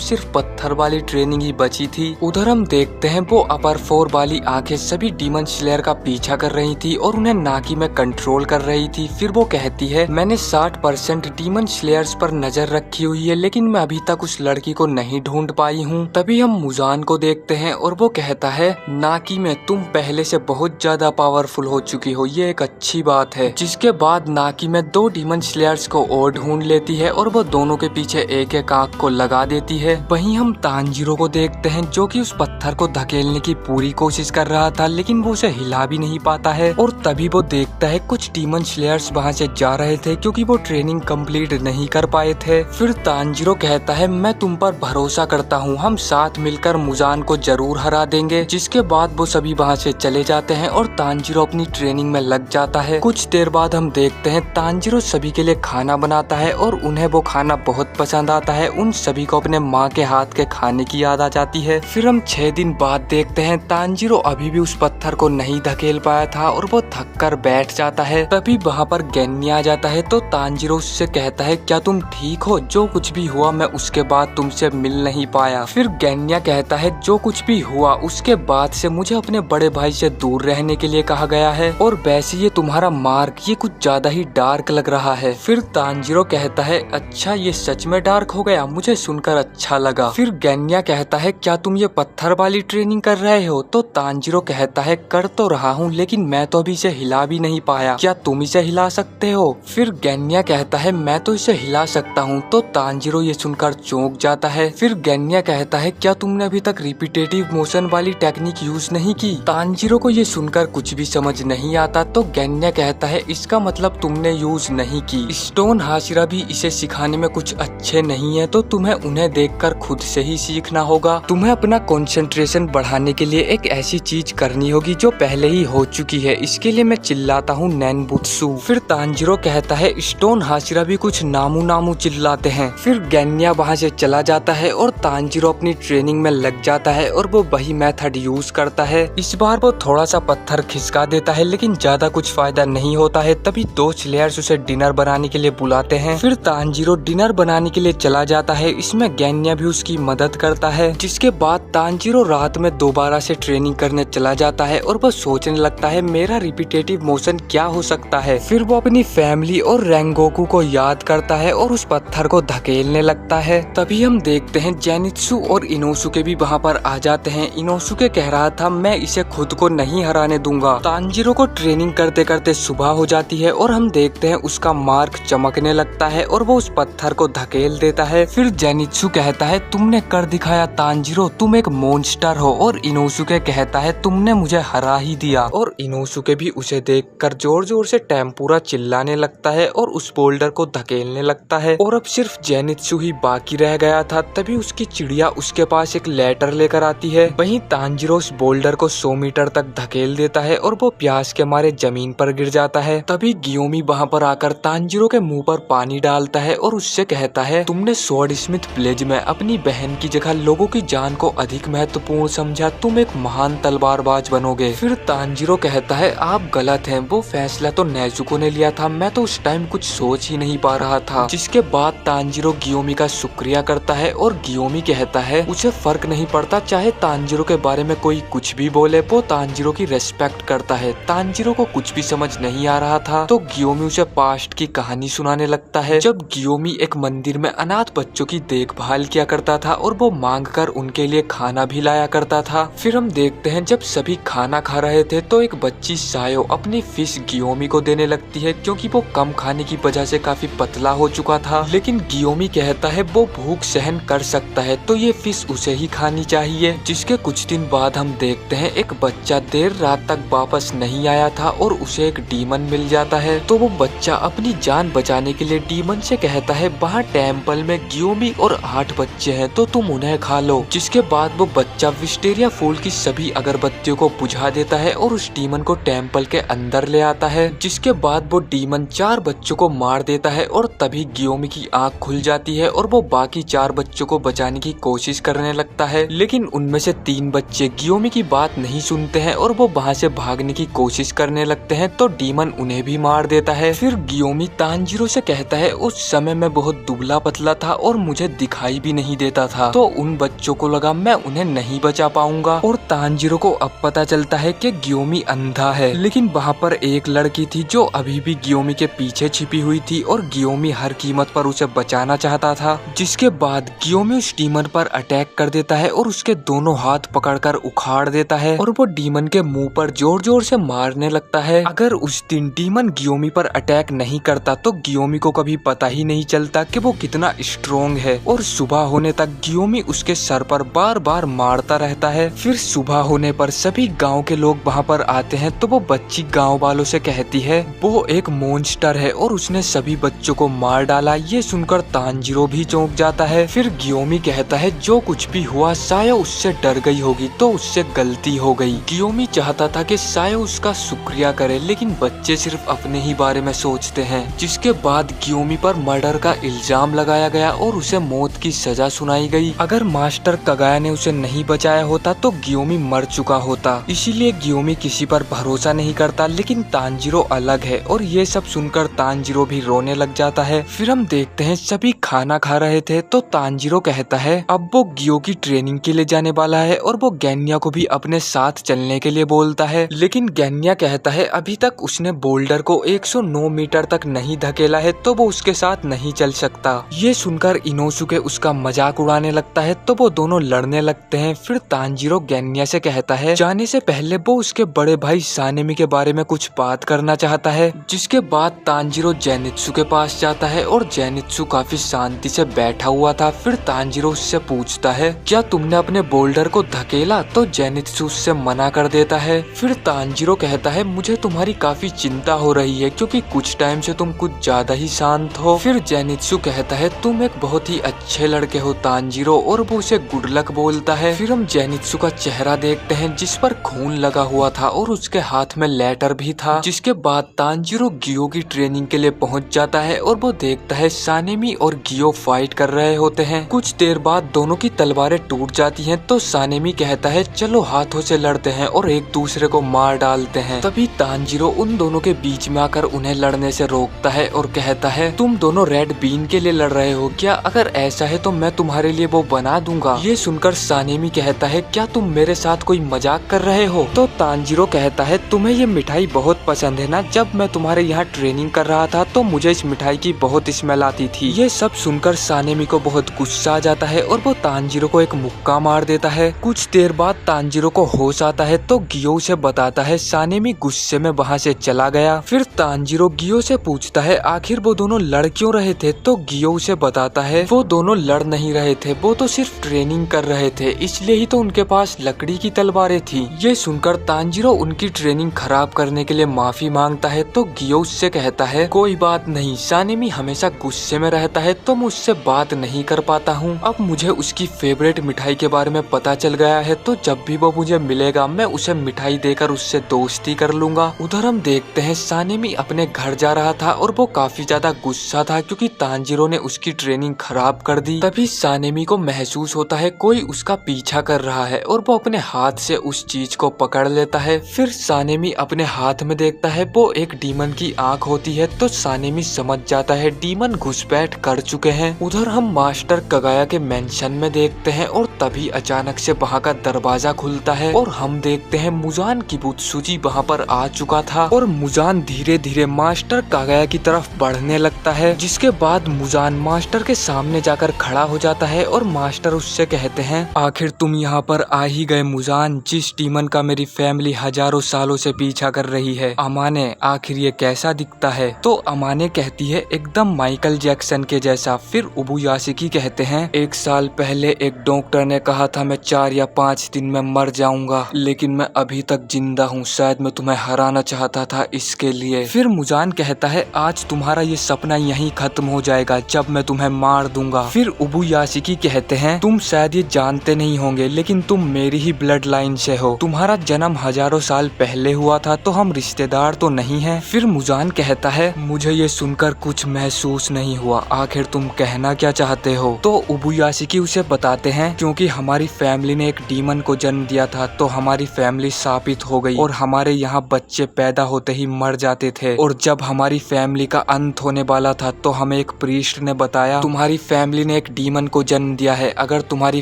[SPEAKER 1] सिर्फ पत्थर वाली ट्रेनिंग ही बची थी। उधर हम देखते हैं वो अपर 4 वाली आंखें सभी डीमन स्लेयर का पीछा कर रही थी और उन्हें नाकी में कंट्रोल कर रही थी। फिर वो कहती है, मैंने 60% डीमन स्लेयर्स पर नजर रखी हुई है, लेकिन मैं अभी तक उस लड़की को नहीं ढूंढ पाई हूँ। तभी हम मुजान को देखते हैं और वो कहता है, नाकी में तुम पहले से बहुत ज्यादा पावरफुल हो चुकी हो, ये एक अच्छी बात है। जिसके बाद नाकी में 2 डीमन स्लेयर्स को और ढूंढ लेती है और वो दोनों के पीछे एक एक आंख को लगा देती है। वहीं हम तांजीरो को देखते हैं जो कि उस पत्थर को धकेलने की पूरी कोशिश कर रहा था, लेकिन वो उसे हिला भी नहीं पाता है। और तभी वो देखता है कुछ डीमन स्लेयर्स वहाँ से जा रहे थे क्योंकि वो ट्रेनिंग कंप्लीट नहीं कर पाए थे। फिर तांजीरो कहता है, मैं तुम पर भरोसा करता हूँ, हम साथ मिलकर मुजान को जरूर हरा देंगे। जिसके बाद वो सभी वहाँ से चले जाते हैं और तांजीरो अपनी ट्रेनिंग में लग जाता है। कुछ देर बाद हम देखते हैं तांजीरो सभी के लिए खाना बनाता है और उन्हें वो खाना बहुत पसंद आता है। उन सभी को अपने माँ के हाथ के खाने की याद आ जाती है। फिर हम 6 दिन बाद देखते हैं तांजीरो अभी भी उस पत्थर को नहीं धकेल पाया था और वो थक कर बैठ जाता है। तभी वहाँ पर गैन्या आ जाता है तो तांजीरो उससे कहता है, क्या तुम ठीक हो? जो कुछ भी हुआ मैं उसके बाद तुमसे मिल नहीं पाया। फिर गैन्या कहता है, जो कुछ भी हुआ उसके बाद से मुझे अपने बड़े भाई से दूर रहने के लिए कहा गया है और वैसे ये तुम्हारा मार्ग ये कुछ ज्यादा ही डार्क लग रहा है। फिर तांजीरो कहता है, अच्छा ये सच में डार्क हो गया, मुझे सुनकर अच्छा लगा। फिर गैन्या कहता है, क्या तुम ये पत्थर वाली ट्रेनिंग कर रहे हो? तो तांजीरो कहता है, कर तो रहा हूँ, लेकिन मैं तो अभी इसे हिला भी नहीं पाया, क्या तुम इसे हिला सकते हो? फिर गैन्या कहता है, मैं तो इसे हिला सकता हूँ। तो तांजीरो ये सुनकर चौंक जाता है। फिर गैन्या कहता है, क्या तुमने अभी तक रिपीटेटिव मोशन वाली टेक्निक यूज नहीं की? तांजीरो को ये सुनकर कुछ भी समझ नहीं आता तो गैन्या कहता है, इसका मतलब तुमने यूज नहीं की। स्टोन हाशिरा भी इसे सिखाने में कुछ अच्छे नहीं है, तो तुम्हें उन्हें देखकर खुद से ही सीखना होगा। तुम्हें अपना कंसंट्रेशन बढ़ाने के लिए एक ऐसी चीज करनी होगी जो पहले ही हो चुकी है। इसके लिए मैं चिल्लाता हूँ नैनबुत्सु। फिर तांजीरो कहता है, स्टोन हाशिरा भी कुछ नामू नामू चिल्लाते हैं। फिर गैन्या वहाँ से चला जाता है और तांजीरो अपनी ट्रेनिंग में लग जाता है और वो वही मेथड यूज करता है। इस बार वो थोड़ा सा पत्थर खिसका देता है, लेकिन ज्यादा कुछ फायदा नहीं होता है। तभी 2 स्लेयर्स उसे डिनर बनाने के लिए बुलाते हैं। फिर तांजीरो डिनर बनाने के लिए चला जाता है। इसमें गैन्या भी उसकी मदद करता है। जिसके बाद तांजीरो रात में दोबारा से ट्रेनिंग करने चला जाता है और वो सोचने लगता है, मेरा रिपीटेटिव मोशन क्या हो सकता है। फिर वो अपनी फैमिली और रेंगोकू को याद करता है और उस पत्थर को धकेलने लगता है। तभी हम देखते हैं जेनित्सु और इनोसुके भी वहाँ पर आ जाते हैं। इनोसुके कह रहा था, मैं इसे खुद को नहीं हराने दूंगा। तांजीरो को ट्रेनिंग करते करते सुबह हो जाती है और हम देखते हैं उसका मार्क चमकने लगता है और वो उस पत्थर को धकेल देता है। फिर जेनित्सु कहता है, तुमने कर दिखाया तांजीरो, तुम एक मॉन्स्टर हो। और इनोसुके कहता है, तुमने मुझे हरा ही दिया। और इनोसुके भी उसे देखकर जोर जोर से टेम्पुरा चिल्लाने लगता है और उस बोल्डर को धकेलने लगता है। और अब सिर्फ जेनित्सु ही बाकी रह गया था। तभी उसकी चिड़िया उसके पास एक लेटर लेकर आती है। वहीं तांजीरो उस बोल्डर को 100 मीटर तक धकेल देता है और वो प्यास के मारे जमीन पर गिर जाता है। तभी गियोमी वहाँ पर आकर तांजीरो के मुंह पर पानी डालता है और उससे कहता है, तुमने स्वॉर्ड स्मिथ विलेज में अपनी बहन की जगह लोगों की जान को अधिक महत्वपूर्ण समझा, तुम एक महान तलवारबाज बनोगे। फिर तांजीरो कहता है, आप गलत हैं, वो फैसला तो नेजुको ने लिया था, मैं तो उस टाइम कुछ सोच ही नहीं पा रहा था। जिसके बाद तांजीरो गियोमी का शुक्रिया करता है और गियोमी कहता है, उसे फर्क नहीं पड़ता चाहे तांजीरो के बारे में कोई कुछ भी बोले, वो तांजीरो की रेस्पेक्ट करता है। तांजीरो को कुछ भी समझ नहीं आ रहा था तो गियोमी उसे पास्ट की कहानी सुनाने लगता है, जब गियोमी एक मंदिर में अनाथ बच्चों की देखभाल किया करता था और वो मांग कर उनके लिए खाना भी लाया करता था। फिर हम देखते हैं जब सभी खाना खा रहे थे तो एक बच्ची सायो अपनी फिश गियोमी को देने लगती है, क्योंकि वो कम खाने की वजह से काफी पतला हो चुका था। लेकिन गियोमी कहता है वो भूख सहन कर सकता है तो ये फिश उसे ही खानी चाहिए। जिसके कुछ दिन बाद हम देखते हैं एक बच्चा देर रात तक वापस नहीं आया था और उसे एक डीमन मिल जाता है। तो वो बच्चा अपनी जान बचाने के लिए डीमन से कहता है, वहाँ टेम्पल में गियोमी और 8 बच्चे हैं तो तुम उन्हें खा लो। जिसके बाद वो बच्चा विस्टेरिया फूल की सभी अगरबत्तियों को बुझा देता है और उस डीमन को टेम्पल के अंदर ले आता है। जिसके बाद वो डीमन 4 बच्चों को मार देता है और तभी गियोमी की आंख खुल जाती है और वो बाकी 4 बच्चों को बचाने की कोशिश करने लगता है। लेकिन उनमें से 3 बच्चे गियोमी की बात नहीं सुनते हैं और वो वहाँ से भागने की कोशिश करने लगते हैं। तो डीमन डीमन उन्हें भी मार देता है। फिर गियोमी तांजीरो से कहता है उस समय मैं बहुत दुबला पतला था और मुझे दिखाई भी नहीं देता था, तो उन बच्चों को लगा मैं उन्हें नहीं बचा पाऊंगा। और तांजीरो को अब पता चलता है कि गियोमी अंधा है, लेकिन वहाँ पर एक लड़की थी जो अभी भी गियोमी के पीछे छिपी हुई थी और गियोमी हर कीमत पर उसे बचाना चाहता था। जिसके बाद गियोमी उस डीमन पर अटैक कर देता है और उसके दोनों हाथ पकड़कर उखाड़ देता है और वो डीमन के मुंह पर जोर जोर से मारने लगता है। अगर उस दिन डीमन गियोमी पर अटैक नहीं करता तो गियोमी को कभी पता ही नहीं चलता कि वो कितना स्ट्रोंग है, और सुबह होने तक गियोमी उसके सर पर बार बार मारता रहता है। फिर सुबह होने पर सभी गांव के लोग वहां पर आते हैं तो वो बच्ची गांव वालों से कहती है वो एक मॉन्स्टर है और उसने सभी बच्चों को मार डाला। ये सुनकर तांजीरो भी चौंक जाता है। फिर गियोमी कहता है जो कुछ भी हुआ सायो उससे डर गई होगी तो उससे गलती हो गई। गियोमी चाहता था कि सायो उसका शुक्रिया करे, लेकिन बच्चे सिर्फ अपने ही बारे में सोचते हैं। जिसके बाद गियोमी पर मर्डर का इल्जाम लगाया गया और उसे मौत की सजा सुनाई गई। अगर मास्टर कगाया ने उसे नहीं बचाया होता तो गियोमी मर चुका होता। इसीलिए गियोमी किसी पर भरोसा नहीं करता, लेकिन तांजीरो अलग है और ये सब सुनकर तांजीरो भी रोने लग जाता है। फिर हम देखते हैं सभी खाना खा रहे थे तो तांजीरो कहता है अब वो गियो की ट्रेनिंग के लिए जाने वाला है और वो गैन्या को भी अपने साथ चलने के लिए बोलता है, लेकिन गैन्या कहता है अभी तक उसने बोल्डर को 109 मीटर तक नहीं धकेला है तो वो उसके साथ नहीं चल सकता। ये सुनकर इनोसुके उसका मजाक उड़ाने लगता है तो वो दोनों लड़ने लगते हैं। फिर तांजीरो गैन्या से कहता है जाने से पहले वो उसके बड़े भाई सानेमी के बारे में कुछ बात करना चाहता है। जिसके बाद तांजीरो जेनित्सु के पास जाता है और जेनित्सु काफी शांति से बैठा हुआ था। फिर तांजीरो उससे पूछता है क्या तुमने अपने बोल्डर को धकेला, तो जेनित्सु उससे मना कर देता है। फिर तांजीरो कहता है मुझे तुम्हारी काफी चिंता हो रही है क्योंकि कुछ टाइम से तुम कुछ ज्यादा ही शांत हो। फिर जेनित्सु कहता है तुम एक बहुत ही अच्छे लड़के हो तांजीरो, और वो उसे गुड लक बोलता है। फिर हम जेनित्सु का चेहरा देखते हैं जिस पर खून लगा हुआ था और उसके हाथ में लेटर भी था। जिसके बाद तांजीरो गियो की ट्रेनिंग के लिए पहुंच जाता है और वो देखता है सानेमी और गियो फाइट कर रहे होते हैं। कुछ देर बाद दोनों की तलवारें टूट जाती हैं तो सानेमी कहता है चलो हाथों से लड़ते हैं और एक दूसरे को मार डालते हैं। तभी तांजीरो उन दोनों के बीच में आकर उन्हें लड़ने से रोकता है और कहता है तुम दोनों रेड बीन के लिए लड़ रहे हो क्या? अगर ऐसा है तो मैं तुम्हारे लिए वो बना दूंगा। ये सुनकर सानेमी कहता है क्या तुम मेरे साथ कोई मजाक कर रहे हो? तो तांजीरो कहता है तुम्हें ये मिठाई बहुत पसंद है ना, जब मैं तुम्हारे यहाँ ट्रेनिंग कर रहा था तो मुझे इस मिठाई की बहुत स्मेल आती थी। ये सब सुनकर सानेमी को बहुत गुस्सा आ जाता है और वो तांजीरो को एक मुक्का मार देता है। कुछ देर बाद तांजीरो को होश आता है तो गियो उसे बताता है। सानेमी गुस्से में वहाँ से चला गया। फिर तांजीरो गियो से पूछता है आखिर वो दोनों लड़ क्यों रहे थे, तो गियो उसे बताता है वो दोनों लड़ नहीं रहे थे, वो तो सिर्फ ट्रेनिंग कर रहे थे, इसलिए ही तो उनके पास लकड़ी की तलवारें थी। ये सुनकर तांजीरो उनकी ट्रेनिंग खराब करने के लिए माफी मांगता है तो गियो उससे कहता है कोई बात नहीं, सानेमी हमेशा गुस्से में रहता है तो मैं उससे बात नहीं कर पाता हूँ। अब मुझे उसकी फेवरेट मिठाई के बारे में पता चल गया है तो जब भी वो मुझे मिलेगा मैं उसे मिठाई देकर उससे दोस्ती कर लूंगा। उधर हम देखते हैं सानेमी अपने घर जा रहा था और वो काफी ज्यादा गुस्सा था क्योंकि तांजीरो ने उसकी ट्रेनिंग खराब कर दी। तभी सानेमी को महसूस होता है कोई उसका पीछा कर रहा है और वो अपने हाथ से उस चीज को पकड़ लेता है। फिर सानेमी अपने हाथ में देखता है वो एक डीमन की आंख होती है तो सानेमी समझ जाता है डीमन घुसपैठ कर चुके हैं। उधर हम मास्टर कगाया के मेंशन में देखते हैं और तभी अचानक से वहाँ का दरवाजा खुलता है और हम देखते हैं मुजान किबुत्सुजी वहाँ पर आ चुका था और मुजान धीरे धीरे मास्टर कगाया की तरफ बढ़ने लगता है। जिसके बाद मुजान मास्टर के सामने जाकर खड़ा हो जाता है और मास्टर उससे कहते हैं आखिर तुम यहाँ पर आ ही गए मुजान, जिस डीमन का मेरी फैमिली हजारों सालों से पीछा कर रही है। अमाने आखिर ये कैसा दिखता है? तो अमाने कहती है एकदम माइकल जैक्सन के जैसा। फिर उबुयाशिकी कहते हैं 1 साल पहले एक डॉक्टर ने कहा था मैं 4 या 5 दिन में मर जाऊंगा, लेकिन मैं अभी तक जिंदा हूँ, शायद मैं तुम्हें हराना चाहता था इसके लिए। फिर मुजान कहता है आज तुम्हारा ये सपना यहीं खत्म हो जाएगा जब मैं तुम्हें मार दूंगा। फिर उबुयाशिकी कहते हैं तुम शायद ये जानते नहीं होंगे लेकिन तुम मेरी ही ब्लड लाइन से हो, तुम्हारा जन्म हजारों साल पहले हुआ था तो हम रिश्तेदार तो नहीं हैं। फिर मुजान कहता है मुझे ये सुनकर कुछ महसूस नहीं हुआ, आखिर तुम कहना क्या चाहते हो? तो उबुयाशिकी उसे बताते हैं क्योंकि क्योंकि हमारी फैमिली ने एक डीमन को जन्म दिया था तो हमारी फैमिली शापित हो गई और हमारे यहाँ बच्चे पैदा होते ही मर जाते थे। और जब हमारी फैमिली का अंत होने वाला था तो हमें एक प्रीस्ट ने बताया तुम्हारी फैमिली ने एक डीमन को जन्म दिया है, अगर तुम्हारी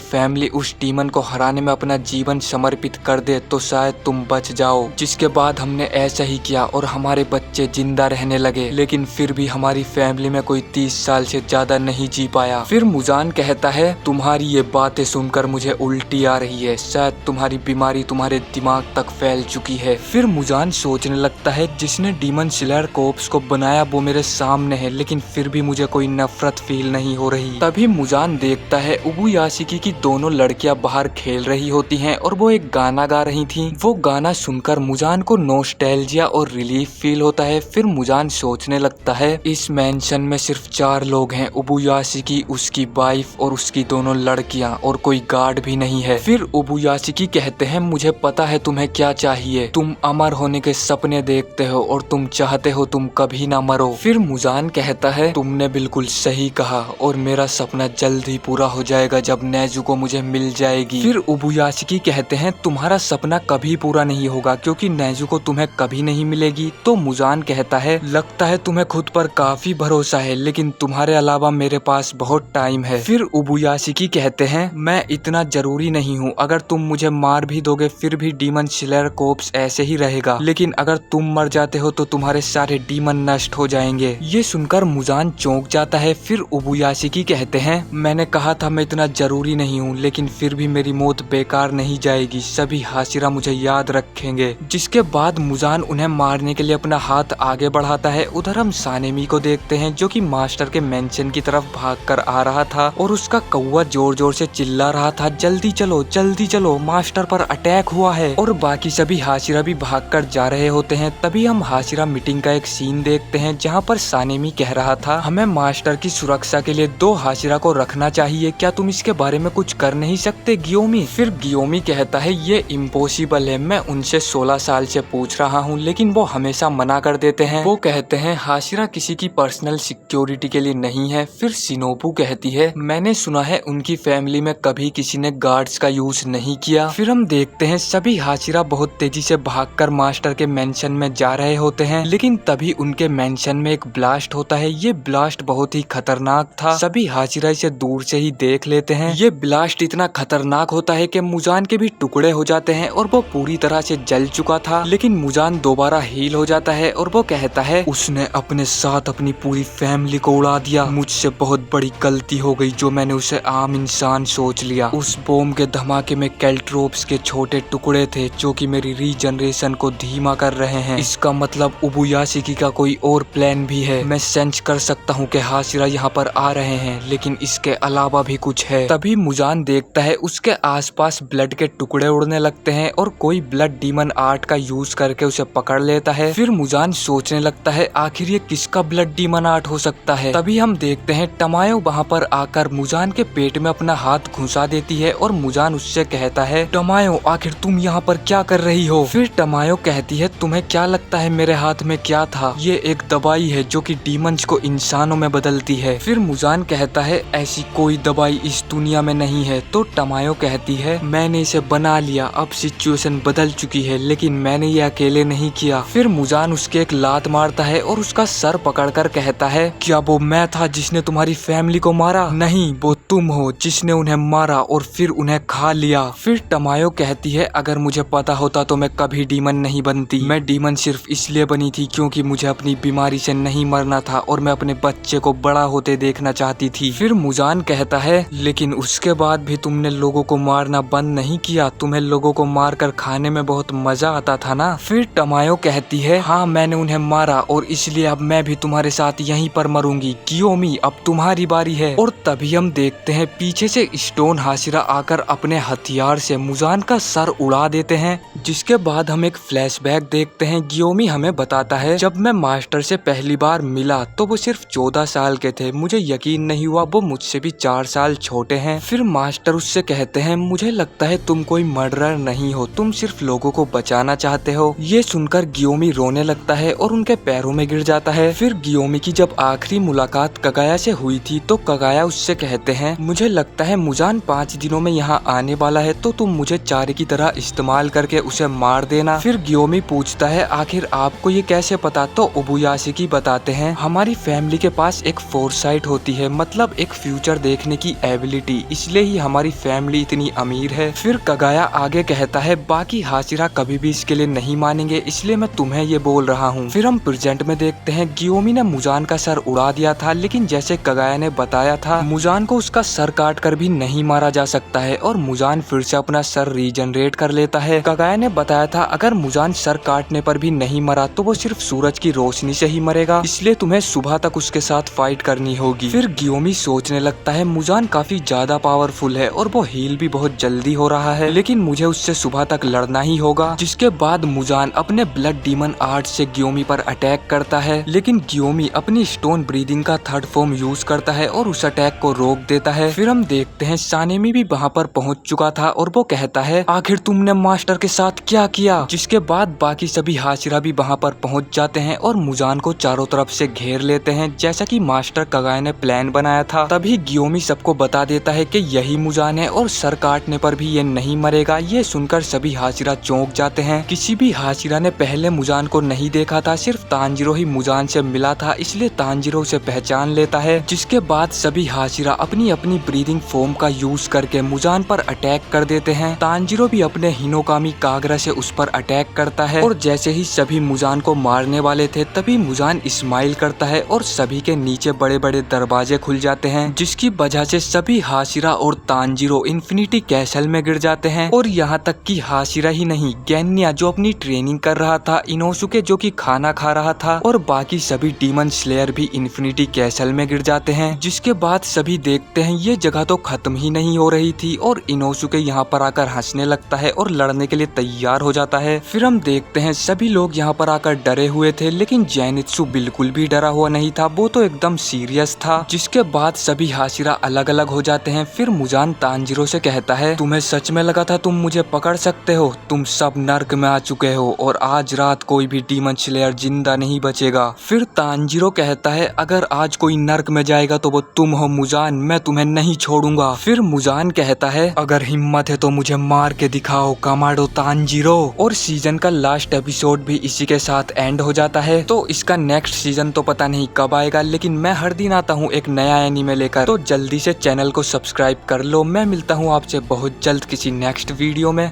[SPEAKER 1] फैमिली उस डीमन को हराने में अपना जीवन समर्पित कर दे तो शायद तुम बच जाओ। जिसके बाद हमने ऐसा ही किया और हमारे बच्चे जिंदा रहने लगे, लेकिन फिर भी हमारी फैमिली में कोई 30 साल से ज्यादा नहीं जी पाया। फिर मुजान कहता है तुम्हारी ये बातें सुनकर मुझे उल्टी आ रही है, शायद तुम्हारी बीमारी तुम्हारे दिमाग तक फैल चुकी है। फिर मुजान सोचने लगता है जिसने डीमन स्लेयर कॉर्प्स को बनाया वो मेरे सामने है, लेकिन फिर भी मुझे कोई नफरत फील नहीं हो रही। तभी मुजान देखता है उबुयाशिकी की दोनों लड़कियां बाहर खेल रही होती हैं और वो एक गाना गा रही थी। वो गाना सुनकर मुजान को नॉस्टैल्जिया और रिलीफ फील होता है। फिर मुजान सोचने लगता है इस मेंशन में सिर्फ 4 लोग हैं, उबुयाशिकी, उसकी वाइफ और उसकी दोनों लड़कियां, और कोई गार्ड भी नहीं है। फिर उबुयाशिकी कहते हैं मुझे पता है तुम्हें क्या चाहिए, तुम अमर होने के सपने देखते हो और तुम चाहते हो तुम कभी ना मरो। फिर मुजान कहता है तुमने बिल्कुल सही कहा और मेरा सपना जल्द ही पूरा हो जाएगा जब नेजुको मुझे मिल जाएगी। फिर उबुयाशिकी कहते हैं तुम्हारा सपना कभी पूरा नहीं होगा क्योंकि नेजुको तुम्हें कभी नहीं मिलेगी। तो मुजान कहता है लगता है तुम्हें खुद पर काफी भरोसा है, लेकिन तुम्हारे अलावा मेरे पास बहुत टाइम है। फिर उबुयाशिकी कहते हैं मैं इतना जरूरी नहीं हूँ, अगर तुम मुझे मार भी दोगे फिर भी डीमन स्लेयर कॉर्प्स ऐसे ही रहेगा, लेकिन अगर तुम मर जाते हो तो तुम्हारे सारे डीमन नष्ट हो जाएंगे। ये सुनकर मुजान चौंक जाता है। फिर उबुयाशिकी कहते हैं मैंने कहा था मैं इतना जरूरी नहीं हूँ, लेकिन फिर भी मेरी मौत बेकार नहीं जाएगी, सभी हाशिरा मुझे याद रखेंगे। जिसके बाद मुजान उन्हें मारने के लिए अपना हाथ आगे बढ़ाता है। उधर हम सानेमी को देखते हैं जो कि मास्टर के मेंशन की तरफ भागकर आ रहा था और उसका कौवा जोर जोर से चिल्ला रहा था जल्दी चलो मास्टर पर अटैक हुआ है। और बाकी सभी हाशिरा भी भागकर जा रहे होते हैं। तभी हम हाशिरा मीटिंग का एक सीन देखते हैं जहाँ पर सानेमी कह रहा था हमें मास्टर की सुरक्षा के लिए 2 हाशिरा को रखना चाहिए, क्या तुम इसके बारे में कुछ कर नहीं सकते गियोमी? फिर गियोमी कहता है ये इम्पॉसिबल है, मैं उनसे 16 साल से पूछ रहा हूँ लेकिन वो हमेशा मना कर देते हैं। वो कहते हैं हाशिरा किसी की पर्सनल सिक्योरिटी के लिए नहीं है। फिर शिनोबू कहती है मैंने सुना है उनकी फैमिली में कभी किसी ने गार्ड्स का यूज नहीं किया। फिर हम देखते हैं सभी हाशिरा बहुत तेजी से भागकर मास्टर के मेंशन में जा रहे होते हैं, लेकिन तभी उनके मेंशन में एक ब्लास्ट होता है। ये ब्लास्ट बहुत ही खतरनाक था, सभी हाशिरा इसे दूर से ही देख लेते हैं। ये ब्लास्ट इतना खतरनाक होता है कि मुजान के भी टुकड़े हो जाते हैं और वो पूरी तरह से जल चुका था, लेकिन मुजान दोबारा हील हो जाता है और वो कहता है उसने अपने साथ अपनी पूरी फैमिली को उड़ा दिया, मुझसे बहुत बड़ी गलती हो गई जो मैंने उसे आम इंसान सोच लिया। उस बॉम्ब के धमाके में कैल्ट्रोप्स के छोटे टुकड़े थे जो कि मेरी रीजनरेशन को धीमा कर रहे हैं। इसका मतलब उबुयाशिकी का कोई और प्लान भी है। मैं सेंस कर सकता हूँ कि हाशिरा यहाँ पर आ रहे हैं, लेकिन इसके अलावा भी कुछ है। तभी मुजान देखता है उसके आसपास ब्लड के टुकड़े उड़ने लगते हैं और कोई ब्लड डीमन आर्ट का यूज करके उसे पकड़ लेता है। फिर मुजान सोचने लगता है आखिर ये किसका ब्लड डीमन आर्ट हो सकता है। तभी हम देखते हैं टमायो वहाँ पर आकर मुजान के पेट में अपना हाथ घुसा देती है और मुजान उससे कहता है टमायो आखिर तुम यहाँ पर क्या कर रही हो? फिर टमायो कहती है तुम्हें क्या लगता है मेरे हाथ में क्या था? ये एक दवाई है जो कि डीमंस को इंसानों में बदलती है। फिर मुजान कहता है ऐसी कोई दवाई इस दुनिया में नहीं है। तो टमायो कहती है मैंने इसे बना लिया, अब सिचुएशन बदल चुकी है, लेकिन मैंने ये अकेले नहीं किया। फिर मुजान उसके एक लात मारता है और उसका सर पकड़कर कहता है क्या वो मैं था जिसने तुम्हारी फैमिली को मारा? नहीं, वो तुम हो जिसने उन्हें मारा और फिर उन्हें खा लिया। फिर टमायो कहती है अगर मुझे पता होता तो मैं कभी डीमन नहीं बनती, मैं डीमन सिर्फ इसलिए बनी थी क्योंकि मुझे अपनी बीमारी से नहीं मरना था और मैं अपने बच्चे को बड़ा होते देखना चाहती थी। फिर मुजान कहता है लेकिन उसके बाद भी तुमने लोगों को मारना बंद नहीं किया, तुम्हें लोगों को मारकर खाने में बहुत मजा आता था ना? फिर टमायो कहती है हाँ मैंने उन्हें मारा और इसलिए अब मैं भी तुम्हारे साथ यहीं पर मरूंगी। कियोमी अब तुम्हारी बारी है। और तभी हम देखते हैं पीछे से स्टोन हाशिरा आकर अपने हथियार से मुजान का सर उड़ा देते हैं। जिसके बाद हम एक फ्लैशबैक देखते हैं। गियोमी हमें बताता है जब मैं मास्टर से पहली बार मिला तो वो सिर्फ 14 साल के थे, मुझे यकीन नहीं हुआ वो मुझसे भी 4 साल छोटे हैं। फिर मास्टर उससे कहते हैं मुझे लगता है तुम कोई मर्डरर नहीं हो, तुम सिर्फ लोगों को बचाना चाहते हो। ये सुनकर गियोमी रोने लगता है और उनके पैरों में गिर जाता है। फिर गियोमी की जब आखिरी मुलाकात कगाया से हुई थी तो कगाया उससे कहते हैं मुझे लगता है मुजान 5 दिनों में यहाँ आने वाला है, तो तुम मुझे चारे की तरह इस्तेमाल करके उसे मार देना। फिर ग्योमी पूछता है आखिर आपको ये कैसे पता? तो ओबुयाशिकी बताते हैं हमारी फैमिली के पास एक फोरसाइट होती है, मतलब एक फ्यूचर देखने की एबिलिटी, इसलिए ही हमारी फैमिली इतनी अमीर है। फिर कगाया आगे कहता है बाकी हाशिरा कभी भी इसके लिए नहीं मानेंगे, इसलिए मैं तुम्हें ये बोल रहा हूँ। फिर हम प्रेजेंट में देखते हैं ग्योमी ने मुजान का सर उड़ा दिया था, लेकिन जैसे कगाया ने बताया था मुजान को उसका सर काट कर भी नहीं मारा जा सकता है और मुजान फिर से अपना सर रीजनरेट कर लेता है। कगाया ने बताया था अगर मुजान सर काटने पर भी नहीं मरा तो वो सिर्फ सूरज की रोशनी से ही मरेगा, इसलिए तुम्हें सुबह तक उसके साथ फाइट करनी होगी। फिर ग्योमी सोचने लगता है मुजान काफी ज्यादा पावरफुल है और वो हील भी बहुत जल्दी हो रहा है, लेकिन मुझे उससे सुबह तक लड़ना ही होगा। जिसके बाद मुजान अपने ब्लड डीमन आर्ट से ग्योमी पर अटैक करता है, लेकिन ग्योमी अपनी स्टोन ब्रीदिंग का थर्ड फॉर्म यूज करता है और उस अटैक को रोक देता है। फिर हम देखते हैं सानेमी भी वहाँ पर पहुँच चुका था और वो कहता है आखिर तुमने मास्टर के साथ क्या किया? जिसके बाद बाकी सभी हाशिरा भी वहाँ पर पहुँच जाते हैं और मुजान को चारों तरफ से घेर लेते हैं, जैसा कि मास्टर कगाया ने प्लान बनाया था। तभी ग्योमी सबको बता देता है कि यही मुजान है और सर काटने पर भी ये नहीं मरेगा। ये सुनकर सभी हाशिरा चौंक जाते हैं। किसी भी हाशिरा ने पहले मुजान को नहीं देखा था, सिर्फ तांजिरो ही मुजान से मिला था, इसलिए तांजिरो उसे पहचान लेता है। जिसके बाद सभी हाशिरा अपनी अपनी ब्रीदिंग फॉर्म का यूज करके मुजान पर अटैक कर देते हैं। तांजिरो भी अपने हिनोकामी कागरा से उस पर अटैक करता है और जैसे ही सभी मुजान को मारने वाले थे तभी मुजान स्माइल करता है और सभी के नीचे बड़े बड़े दरवाजे खुल जाते हैं, जिसकी वजह से सभी हाशिरा और तांजिरो इन्फिनिटी कैसल में गिर जाते हैं। और यहाँ तक कि हाशिरा ही नहीं, गेन्या जो अपनी ट्रेनिंग कर रहा था, इनोसुके जो कि खाना खा रहा था और बाकी सभी डीमन स्लेयर भी इन्फिनिटी कैसल में गिर जाते हैं। जिसके बाद सभी देखते हैं ये जगह तो खत्म ही नहीं हो रही थी और इनोसुके यहाँ पर आकर हंसने लगता है और लड़ने के लिए तैयार हो जाता है। फिर हम देखते हैं सभी लोग यहाँ पर आकर डरे हुए थे, लेकिन जेनित्सु बिल्कुल भी डरा हुआ नहीं था, वो तो एकदम सीरियस था। जिसके बाद सभी हाशिरा अलग अलग हो जाते हैं। फिर मुजान तांजिरो से कहता है तुम्हें सच में लगा था तुम मुझे पकड़ सकते हो? तुम सब नर्क में आ चुके हो और आज रात कोई भी डीमन स्लेयर जिंदा नहीं बचेगा। फिर तांजिरो कहता है अगर आज कोई नर्क में जाएगा तो वो तुम हो मुजान, मैं तुम्हें नहीं छोड़ूंगा। फिर मुजान कहता है अगर हिम्मत है तो मुझे मार के दिखाओ कमांडो तांजिरो। और सीजन का लास्ट एपिसोड भी इसी के साथ एंड हो जाता है। तो इसका नेक्स्ट सीजन तो पता नहीं कब आएगा, लेकिन मैं हर दिन आता हूँ एक नया एनीमे लेकर, तो जल्दी से चैनल को सब्सक्राइब कर लो। मैं मिलता हूँ आपसे बहुत जल्द किसी नेक्स्ट वीडियो में।